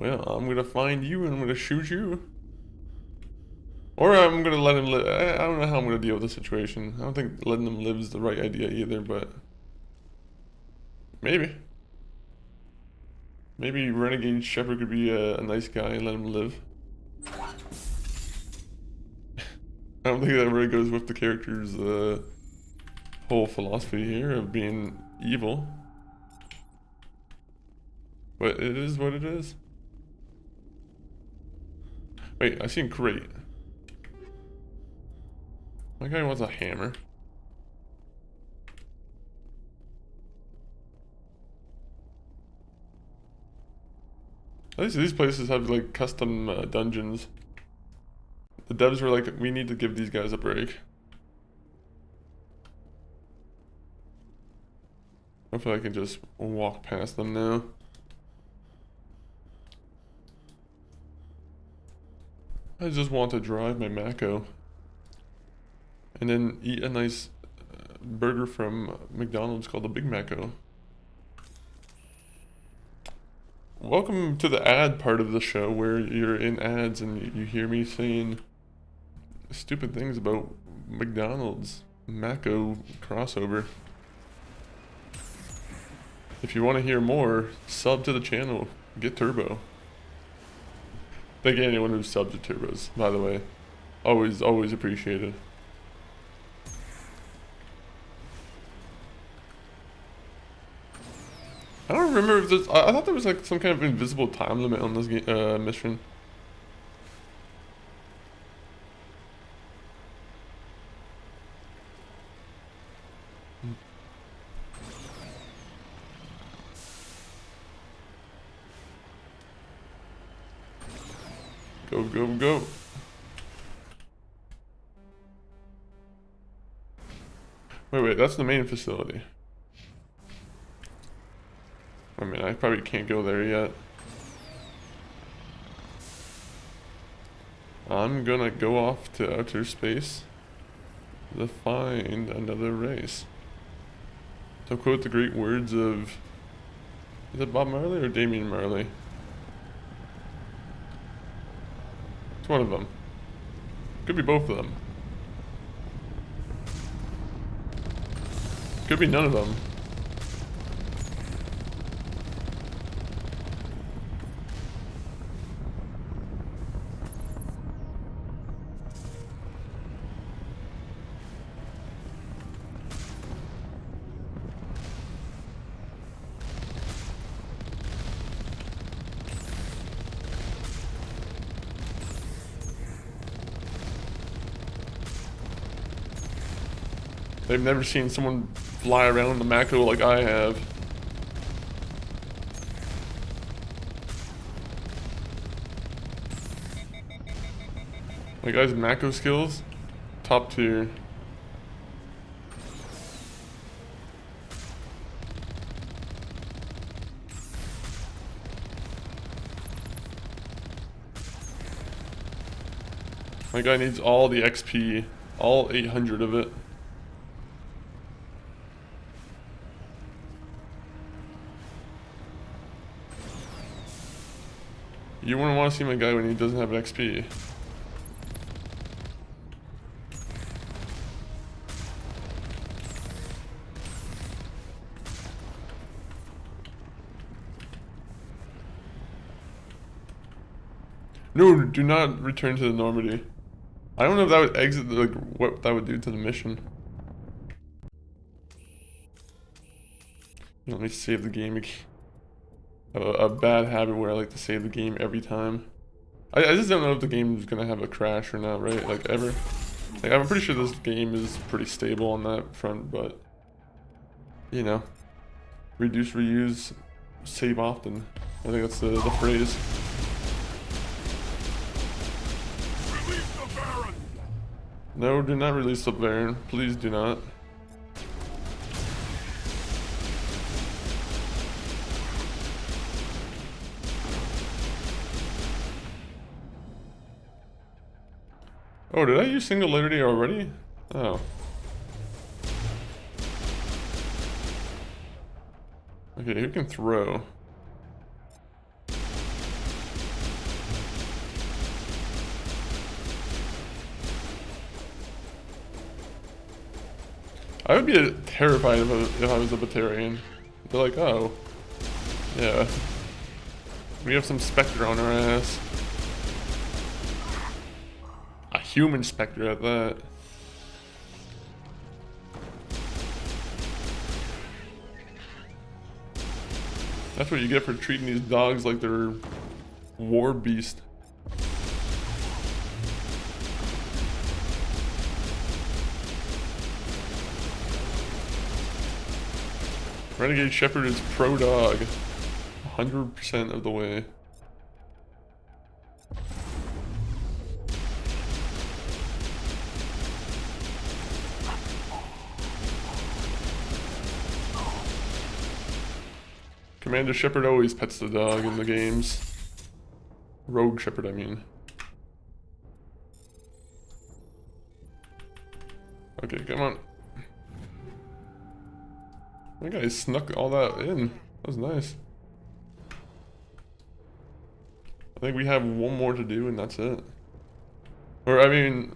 here. Well, I'm gonna find you and I'm gonna shoot you. Or I'm gonna let him live. I don't know how I'm gonna deal with the situation. I don't think letting him live is the right idea either, but maybe. Maybe Renegade Shepard could be a nice guy and let him live. I don't think that really goes with the character's whole philosophy here of being evil. But it is what it is. Wait, I seen crate. My guy wants a hammer. At least these places have like custom dungeons. The devs were like, we need to give these guys a break. Hopefully I can just walk past them now. I just want to drive my Mako. And then eat a nice burger from McDonald's called the Big Maco. Welcome to the ad part of the show where you're in ads and you hear me saying stupid things about McDonald's Maco crossover. If you want to hear more, sub to the channel. Get Turbo. Thank anyone who subs to Turbos, by the way. Always appreciated. I don't remember if this. I thought there was like some kind of invisible time limit on this mission. Go, go, go. Wait, that's the main facility. I mean, I probably can't go there yet. I'm gonna go off to outer space to find another race. To quote the great words of, is it Bob Marley or Damian Marley? It's one of them. Could be both of them. Could be none of them. They've never seen someone fly around the Mako like I have. My guy's Mako skills, top tier. My guy needs all the XP, all 800 of it. You wouldn't want to see my guy when he doesn't have an XP. No, do not return to the Normandy. I don't know if that would exit, like, what that would do to the mission. Let me save the game. A bad habit where I like to save the game every time. I just don't know if the game is gonna have a crash or not, right? Like, ever. Like, I'm pretty sure this game is pretty stable on that front, but... You know. Reduce, reuse, save often. I think that's the phrase. No, do not release the Baron. Please do not. Oh, did I use singularity already? Oh. Okay, who can throw? I would be terrified if I was a Batarian. They're like, oh, yeah. We have some Spectre on our ass. A human Spectre at that. That's what you get for treating these dogs like they're war beasts. Renegade Shepard is pro dog. 100% of the way. Commander Shepard always pets the dog in the games. Rogue Shepard, I mean. Okay, come on. That guy snuck all that in. That was nice. I think we have one more to do and that's it. Or, I mean,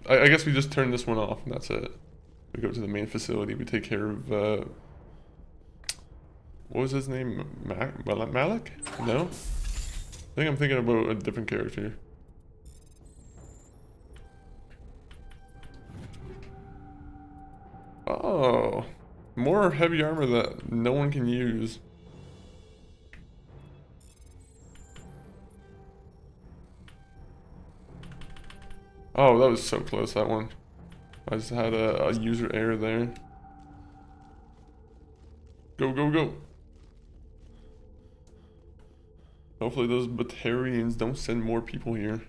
I guess we just turn this one off and that's it. We go to the main facility, we take care of, what was his name? Malik? No? I think I'm thinking about a different character. Oh. More heavy armor that no one can use. Oh, that was so close, that one. I just had a user error there. Go, go, go. Hopefully those Batarians don't send more people here.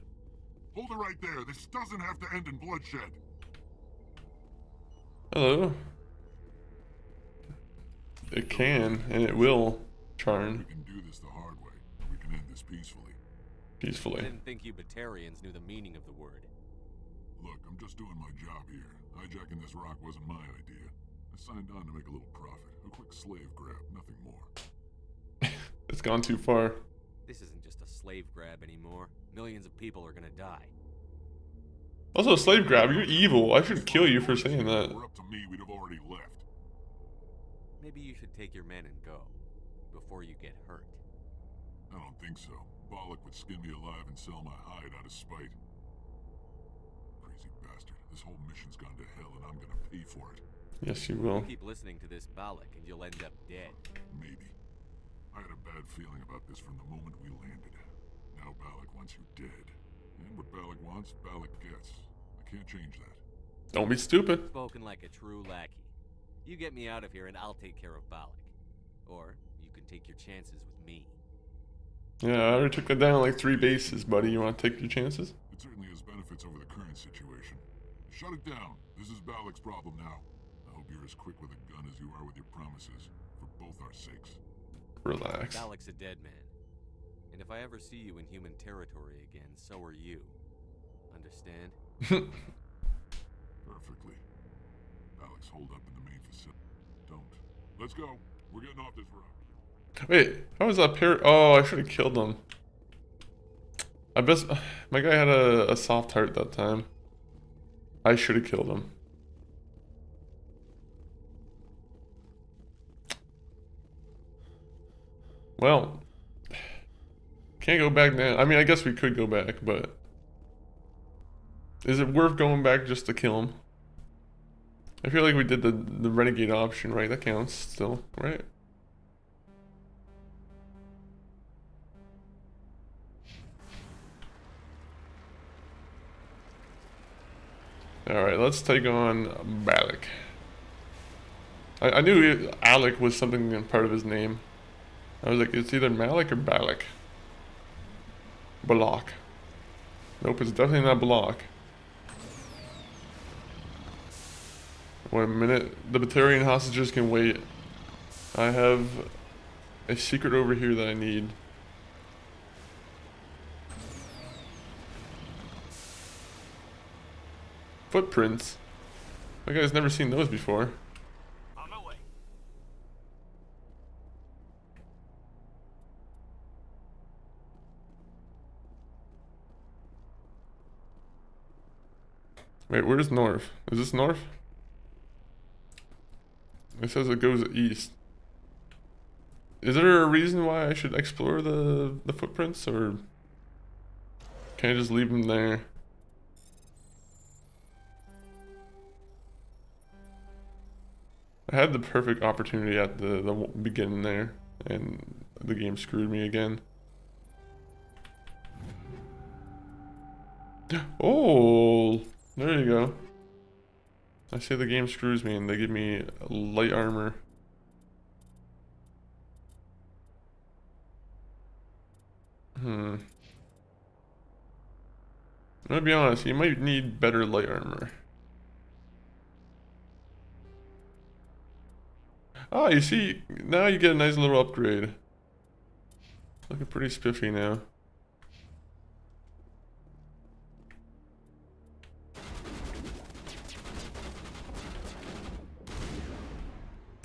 Hold it right there. This doesn't have to end in bloodshed. Hello. It can, and it will, Charn. We can do this the hard way. We can end this peacefully. Peacefully. I didn't think you Batarians knew the meaning of the word. Look, I'm just doing my job here. Hijacking this rock wasn't my idea. I signed on to make a little profit. A quick slave grab, nothing more. It's gone too far. This isn't just a slave grab anymore. Millions of people are gonna die. Also, a slave grab, you're evil. I should kill you for saying that. Were up to me, we'd have already left. Maybe you should take your men and go, before you get hurt. I don't think so. Bollock would skin me alive and sell my hide out of spite. Crazy bastard. This whole mission's gone to hell and I'm gonna pay for it. Yes, you will. Keep listening to this Bollock and you'll end up dead. Maybe. I had a bad feeling about this from the moment we landed. Now Bollock wants you dead. And what Bollock wants, Bollock gets. I can't change that. Don't be stupid. Spoken like a true lackey. You get me out of here and I'll take care of Bollock. Or you can take your chances with me. Yeah, I already took that down like 3 bases, buddy. You want to take your chances? It certainly has benefits over the current situation. Shut it down. This is Bollock's problem now. I hope you're as quick with a gun as you are with your promises. For both our sakes. Relax. Bollock's a dead man. And if I ever see you in human territory again, so are you. Understand? Perfectly. Alex, hold up in the main facility. Don't. Let's go. We're getting off this route. Wait, how was that pair? Oh, I should have killed him. I bet my guy had a soft heart that time. I should have killed him. Well, can't go back now. I mean, I guess we could go back, but is it worth going back just to kill him? I feel like we did the renegade option, right? That counts still, right? Alright, let's take on Balak. I knew Alec was something in part of his name. I was like, it's either Malik or Balak. Balak. Nope, it's definitely not Balak. Wait a minute. The Batarian hostages can wait. I have a secret over here that I need. Footprints? My guy's never seen those before. On my way. Wait, where's north? Is this north? It says it goes east. Is there a reason why I should explore the footprints, or can I just leave them there? I had the perfect opportunity at the beginning there, and the game screwed me again. Oh, there you go. I say the game screws me and they give me light armor. I'm gonna be honest, you might need better light armor. Oh, you see, now you get a nice little upgrade. Looking pretty spiffy now.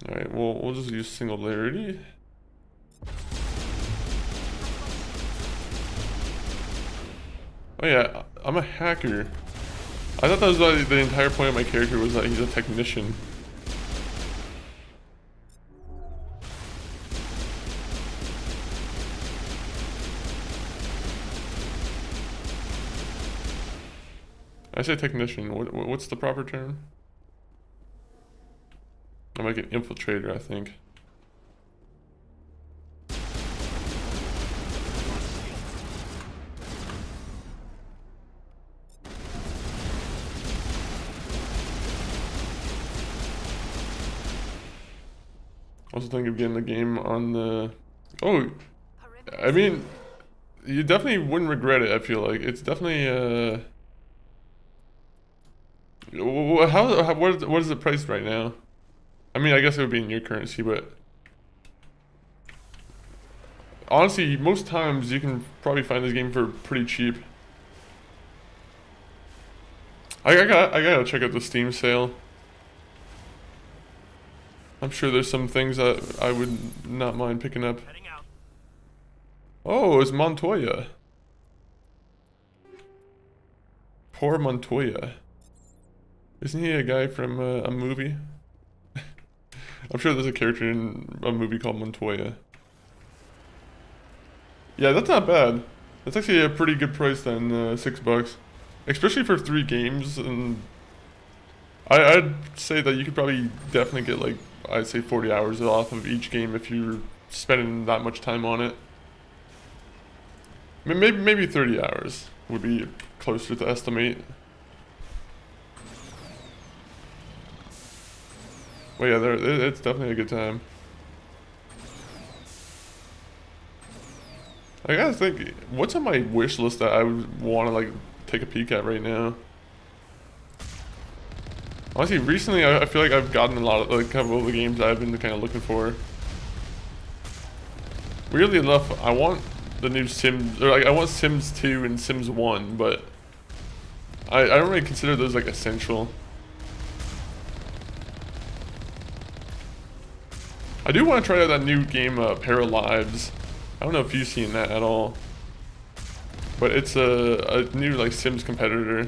Alright, well, we'll just use singularity. Oh yeah, I'm a hacker. I thought that was like the entire point of my character was that he's a technician. I say technician, what's the proper term? I'm like an infiltrator, I think. Also think of getting the game on the... Oh, I mean, you definitely wouldn't regret it, I feel like. It's definitely, what is it priced right now? I mean, I guess it would be in your currency, but honestly, most times you can probably find this game for pretty cheap. I gotta check out the Steam sale. I'm sure there's some things that I would not mind picking up. Oh, it's Montoya. Poor Montoya. Isn't he a guy from a movie? I'm sure there's a character in a movie called Montoya. Yeah, that's not bad. That's actually a pretty good price then, $6. Especially for 3 games, and I'd say that you could probably definitely get like, I'd say 40 hours off of each game if you're spending that much time on it. Maybe 30 hours would be closer to estimate. Well, yeah, it's definitely a good time. I gotta think, what's on my wish list that I would want to like take a peek at right now? Honestly, recently I feel like I've gotten a lot of like a couple of the games I've been kind of looking for. Weirdly enough, I want the new Sims, or like I want Sims 2 and Sims 1, but I don't really consider those like essential. I do want to try out that new game, Pair of Lives. I don't know if you've seen that at all. But it's a new like Sims competitor.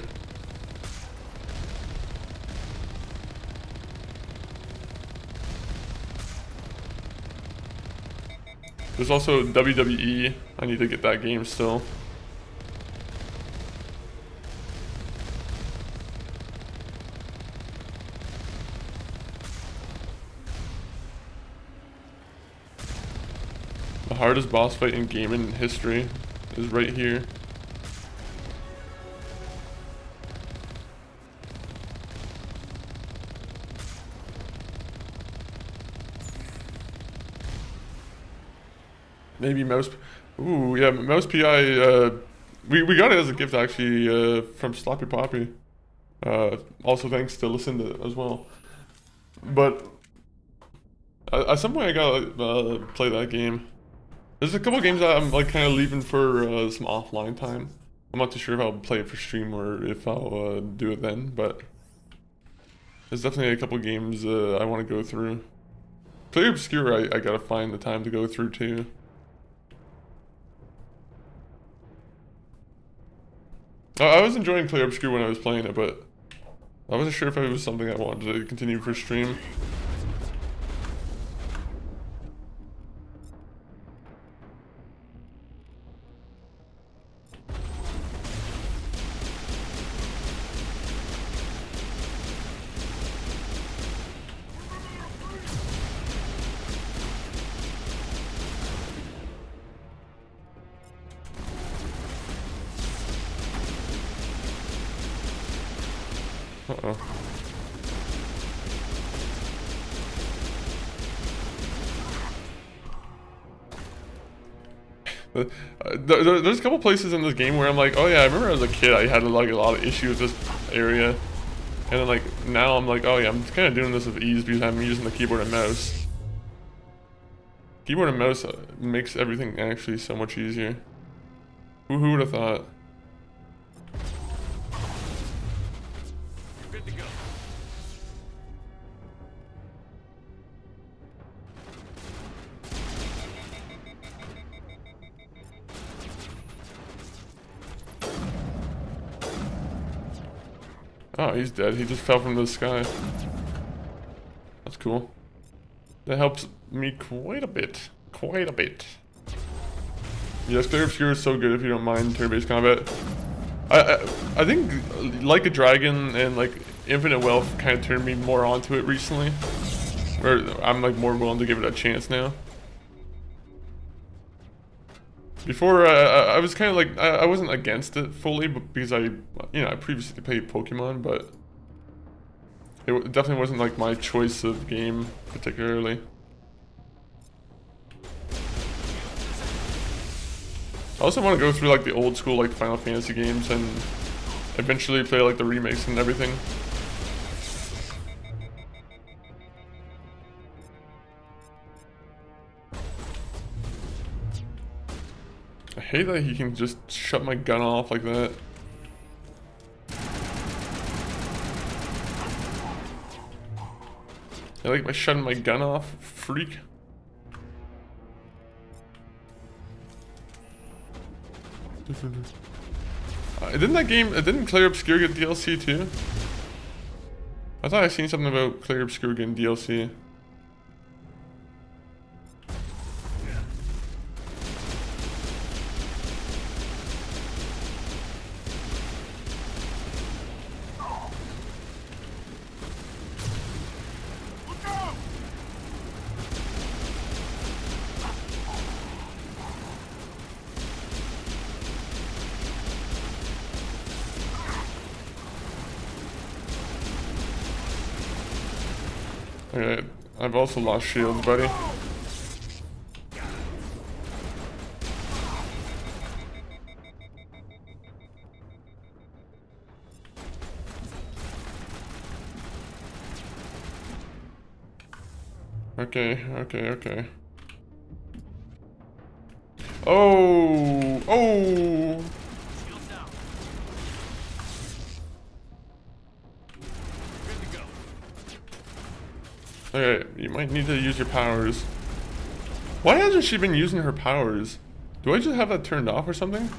There's also WWE. I need to get that game still. The hardest boss fight in gaming history is right here. Maybe mouse. Ooh, yeah, mouse PI. We got it as a gift actually from Sloppy Poppy. Also thanks to Lucinda as well. But at some point I gotta play that game. There's a couple games that I'm like kind of leaving for some offline time. I'm not too sure if I'll play it for stream or if I'll do it then, but there's definitely a couple games I want to go through. Play Obscure, I gotta find the time to go through too. I was enjoying Clay Obscure when I was playing it, but I wasn't sure if it was something I wanted to continue for stream. Uh-oh. There's a couple places in this game where I'm like, oh yeah, I remember as a kid I had like a lot of issues with this area, and then like now I'm like, oh yeah, I'm kind of doing this with ease because I'm using the keyboard and mouse. Keyboard and mouse makes everything actually so much easier. Who would have thought? Good to go. Oh, he's dead. He just fell from the sky. That's cool. That helps me quite a bit. Quite a bit. Yes, Clear Obscure is so good if you don't mind turn-based combat. I think Like a Dragon and like Infinite Wealth kind of turned me more onto it recently. Where I'm like more willing to give it a chance now. Before, I was kind of like, I wasn't against it fully, but because I previously played Pokemon, but it definitely wasn't like my choice of game particularly. I also want to go through like the old school like Final Fantasy games and eventually play like the remakes and everything. I hate that he can just shut my gun off like that. I like by shutting my gun off, freak. Didn't Clair Obscure get DLC too? I thought I seen something about Clair Obscure getting DLC. Okay, I've also lost shields, buddy. Okay. Oh! Okay, you might need to use your powers. Why hasn't she been using her powers? Do I just have that turned off or something?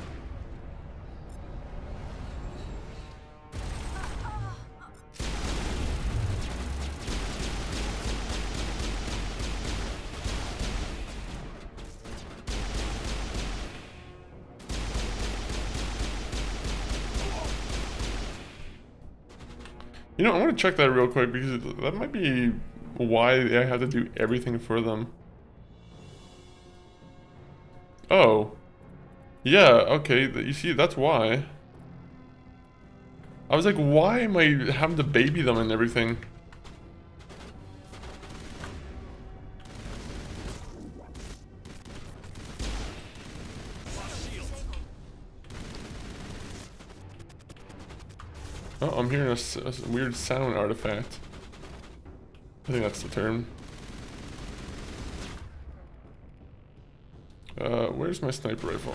You know, I want to check that real quick because that might be why I had to do everything for them. Oh. Yeah, okay, you see, that's why. I was like, why am I having to baby them and everything? Oh, I'm hearing a weird sound artifact. I think that's the term. Where's my sniper rifle?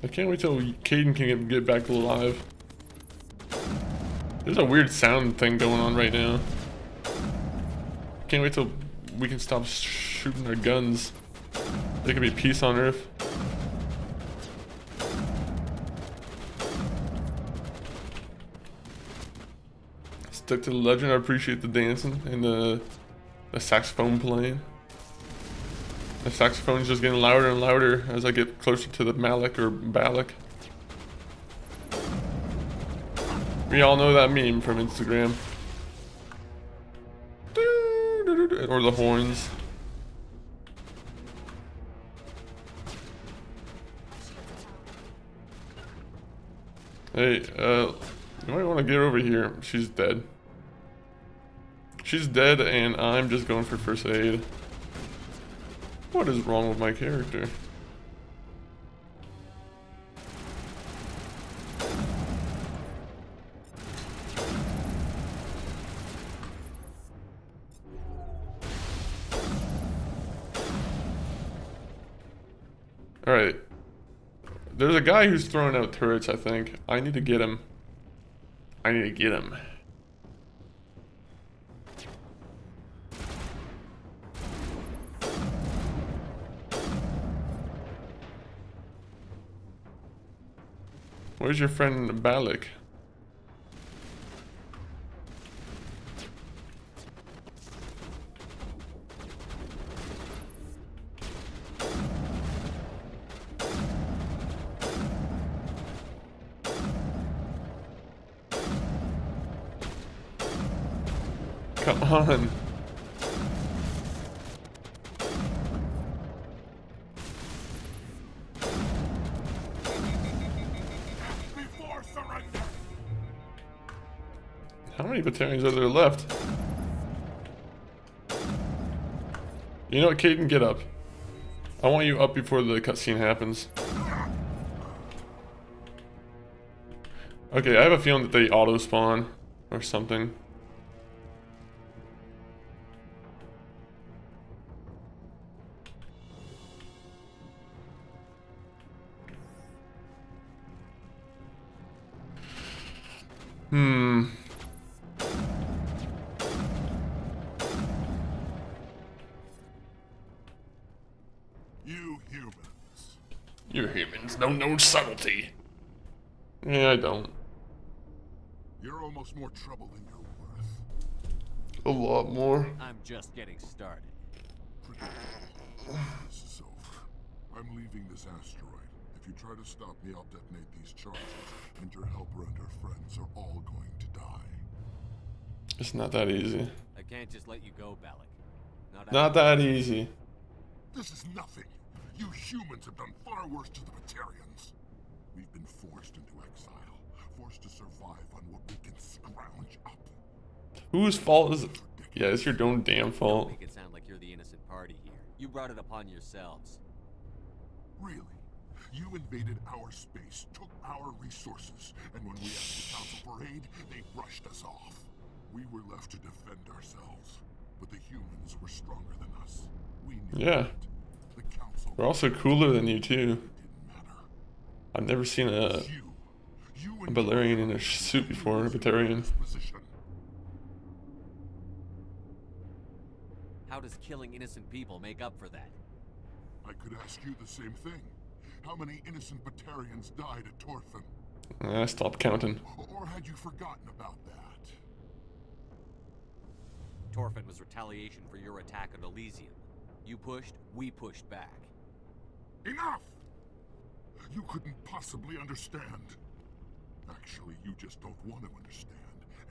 I can't wait till Caden can get back alive. There's a weird sound thing going on right now. Can't wait till we can stop shooting our guns. There could be peace on Earth. Stick to the legend. I appreciate the dancing and the saxophone playing. The saxophone's just getting louder and louder as I get closer to the Malik or Balak. We all know that meme from Instagram. Or the horns. Hey, you might want to get over here. She's dead. She's dead and I'm just going for first aid. What is wrong with my character? Alright. There's a guy who's throwing out turrets, I think. I need to get him. I need to get him. Where's your friend Balak? Come on. How many battalions are there left? You know what, Caden, get up. I want you up before the cutscene happens. Okay, I have a feeling that they auto-spawn or something. You humans. You humans know no subtlety. Yeah, I don't. You're almost more trouble than you're worth. A lot more. I'm just getting started. This is over. I'm leaving this asteroid. If you try to stop me, I'll detonate these charges, and your helper and her friends are all going to die. It's not that easy. I can't just let you go, Balak. Not that easy. This is nothing. You humans have done far worse to the Batarians. We've been forced into exile, forced to survive on what we can scrounge up. Whose fault is it? Yeah, it's your own damn fault. Make it sound like you're the innocent party here. You brought it upon yourselves. Really? You invaded our space, took our resources, and when we asked the Council for aid, they brushed us off. We were left to defend ourselves, but the humans were stronger than us. We knew Yeah. that. The council. We're also cooler than you too. I've never seen a Valerian in a suit before, a Batarian. How does killing innocent people make up for that? I could ask you the same thing. How many innocent Batarians died at Torfan? I stopped counting. Or had you forgotten about that? Torfan was retaliation for your attack on Elysium. You pushed, we pushed back. Enough! You couldn't possibly understand. Actually, you just don't want to understand,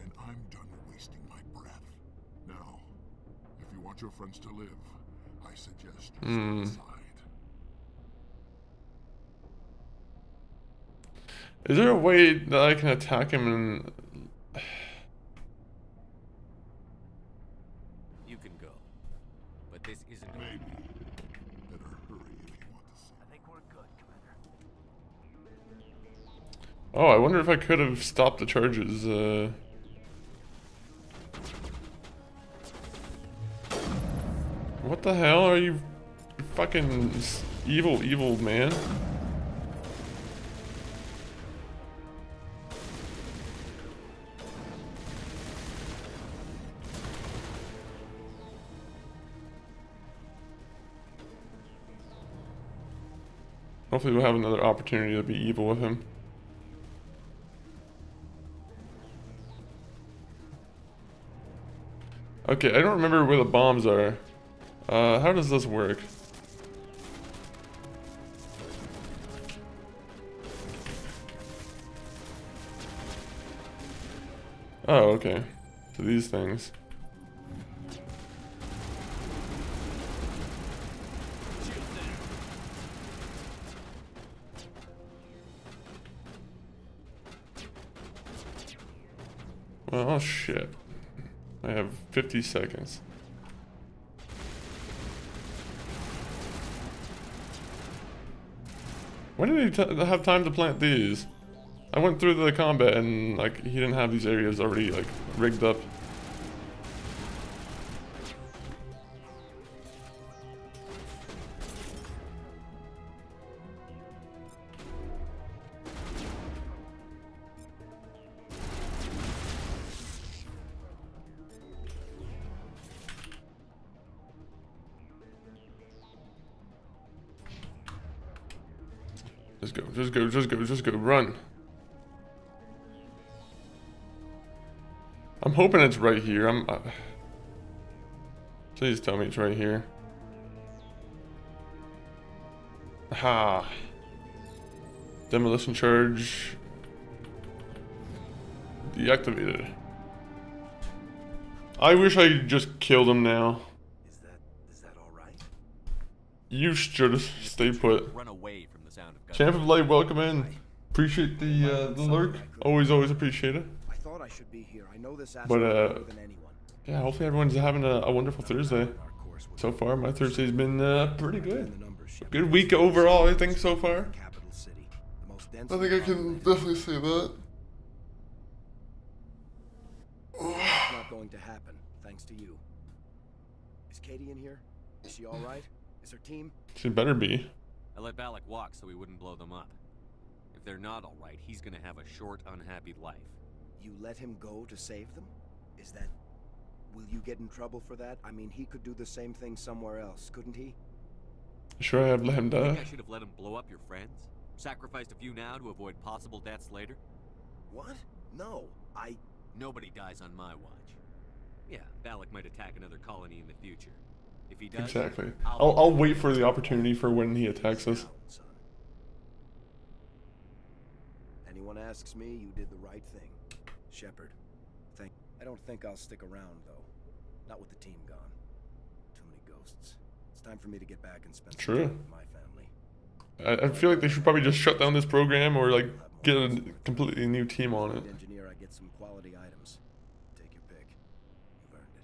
and I'm done wasting my breath. Now, if you want your friends to live, I suggest you step aside. Is there a way that I can attack him and... You can go. But this isn't maybe. Better hurry if you want to see. I think we're good, Commander. Oh, I wonder if I could have stopped the charges. What the hell are you fucking evil man? Hopefully we'll have another opportunity to be evil with him. Okay, I don't remember where the bombs are. How does this work? Oh, okay. So these things. Oh shit. I have 50 seconds. When did he have time to plant these? I went through the combat and like he didn't have these areas already like rigged up. Just go, run. I'm hoping it's right here. Please tell me it's right here. Aha. Demolition charge deactivated. I wish I just killed him now. Is that all right? You should have stayed put. Run away from the sound of guns. Champ of Light, welcome in. Appreciate the lurk. Always appreciate it. I thought I should be here. I know this But better than anyone. yeah, hopefully everyone's having a wonderful Thursday. So far, my Thursday's been pretty good. Good week overall, I think, so far. I think I can definitely say that. It's not going to happen, thanks to you. Is Katie in here? Is she all right? Is her team? She better be. I let Balak walk so we wouldn't blow them up. If they're not all right, he's gonna have a short, unhappy life. You let him go to save them? Is that... Will you get in trouble for that? I mean, he could do the same thing somewhere else, couldn't he? Sure, I have let him You die. think I should have let him blow up your friends? Sacrificed a few now to avoid possible deaths later? What? No, Nobody dies on my watch. Yeah, Balak might attack another colony in the future. If he does, Exactly. I'll wait for the opportunity for when he attacks us. Anyone asks me, you did the right thing. Shepard, I don't think I'll stick around, though. Not with the team gone. Too many ghosts. It's time for me to get back and spend some time with my family. I feel like they should probably just shut down this program or like get a completely new team on it. Engineer, I get some quality items. Take your pick. You've earned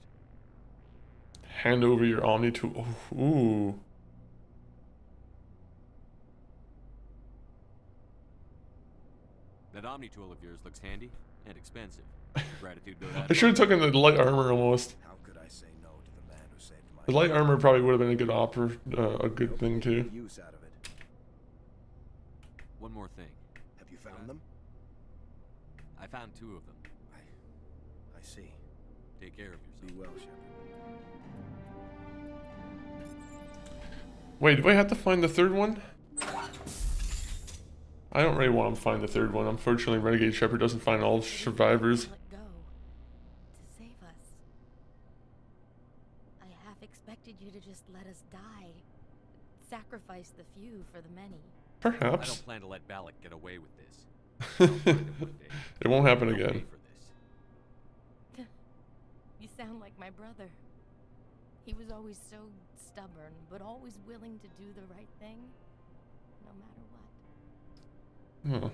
it. Hand over your Omni tool. Ooh. That Omni tool of yours looks handy and expensive. Gratitude go that I should have taken the light armor almost. How could I say no to the man who saved my The light armor probably would have been a good a good thing too. use out of it? One more thing. Have you found them? I found 2 of them. I see. Take care of yourself. Be well, Shepard. Wait, do I have to find the third one? I don't really want to find the third one. Unfortunately, Renegade Shepard doesn't find all survivors. Let go to save us. I half expected you to just let us die. Sacrifice the few for the many. I Perhaps. don't plan to let Balak get away with this. It won't happen again. You sound like my brother. He was always so stubborn, but always willing to do the right thing, no matter what. Huh.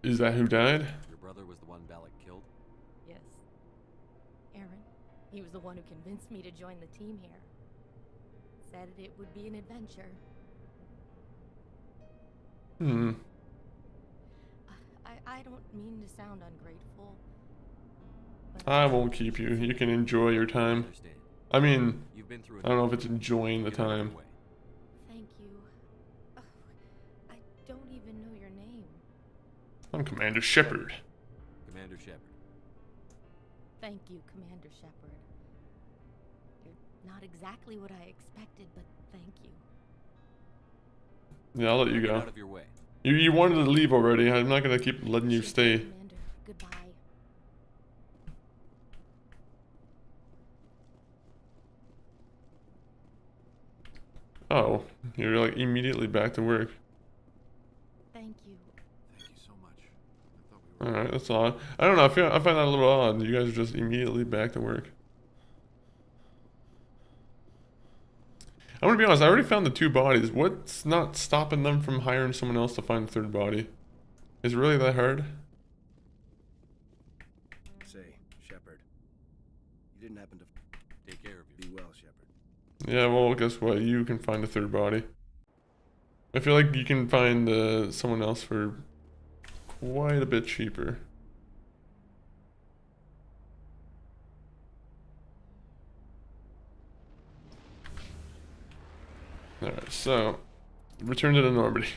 Is that who died? Your brother was the one Balak killed? Yes. Aaron. He was the one who convinced me to join the team here. Said it would be an adventure. Hmm. I don't mean to sound ungrateful. I won't keep you. You can enjoy your time. I mean, I don't know if it's enjoying the time. Thank you. Oh, I don't even know your name. I'm Commander Shepard. Commander Shepard. Thank you, Commander Shepard. You're not exactly what I expected, but thank you. Yeah, I'll let you Get go. out of your way. You wanted to leave already. I'm not gonna keep letting you stay. Commander, goodbye. Oh, you're like immediately back to work. Thank you. Thank you so much. Alright, that's odd. I don't know, I find that a little odd. You guys are just immediately back to work. I'm gonna be honest, I already found the 2 bodies. What's not stopping them from hiring someone else to find the 3rd body? Is it really that hard? Say, Shepard. You didn't happen to take care of you. Be well, Shepard. Yeah, well, guess what? You can find the 3rd body. I feel like you can find someone else for quite a bit cheaper. Alright, so return to the Normandy.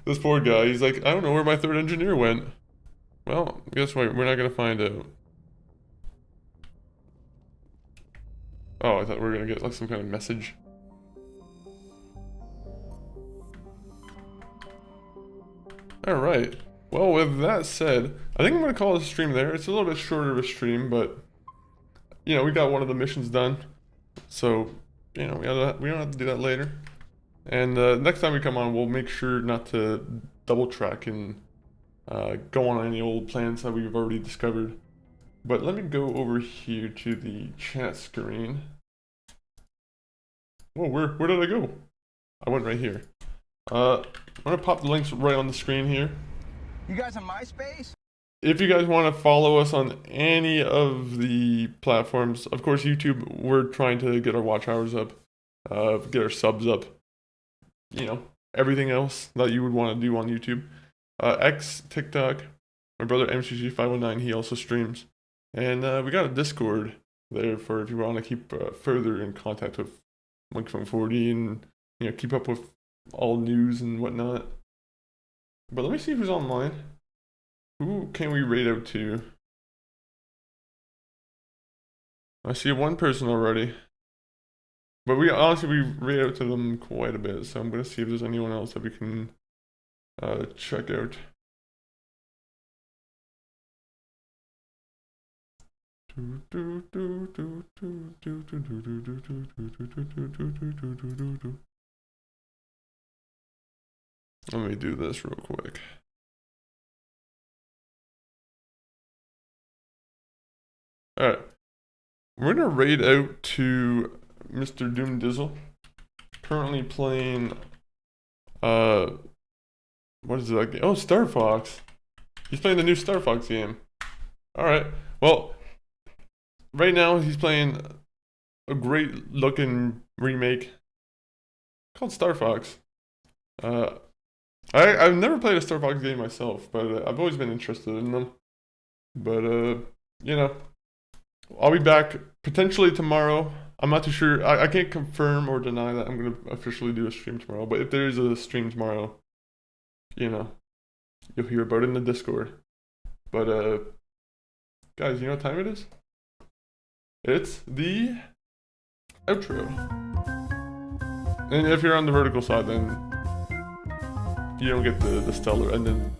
This poor guy, he's like, I don't know where my 3rd engineer went. Well, guess what? We're not gonna find out. Oh, I thought we were gonna get like some kind of message. Alright. Well, with that said, I think I'm gonna call this stream there. It's a little bit shorter of a stream, but you know, we got one of the missions done. So, you know, we don't have to do that later. And next time we come on, we'll make sure not to double track and go on any old plans that we've already discovered. But let me go over here to the chat screen. Whoa, where did I go? I went right here. I'm gonna pop the links right on the screen here. You guys on MySpace? If you guys want to follow us on any of the platforms, of course YouTube, we're trying to get our watch hours up, get our subs up, you know, everything else that you would want to do on YouTube. X, TikTok, my brother MCG519, he also streams. And we got a Discord there for if you want to keep further in contact with Monkey 40 and, you know, keep up with all news and whatnot. But let me see who's online. Who can we raid out to? I see one person already. But we raid out to them quite a bit, so I'm going to see if there's anyone else that we can check out. Let me do this real quick. Alright. We're gonna raid out to Mr. Doom Dizzle. Currently playing what is that game? Oh, Star Fox. He's playing the new Star Fox game. Alright. Well, right now he's playing a great looking remake called Star Fox. I've never played a Star Fox game myself, but I've always been interested in them. But you know, I'll be back potentially tomorrow. I'm not too sure. I can't confirm or deny that I'm gonna officially do a stream tomorrow. But if there is a stream tomorrow, you know, you'll hear about it in the Discord. But guys, you know what time it is? It's the outro. And if you're on the vertical side, then you don't get the stellar ending.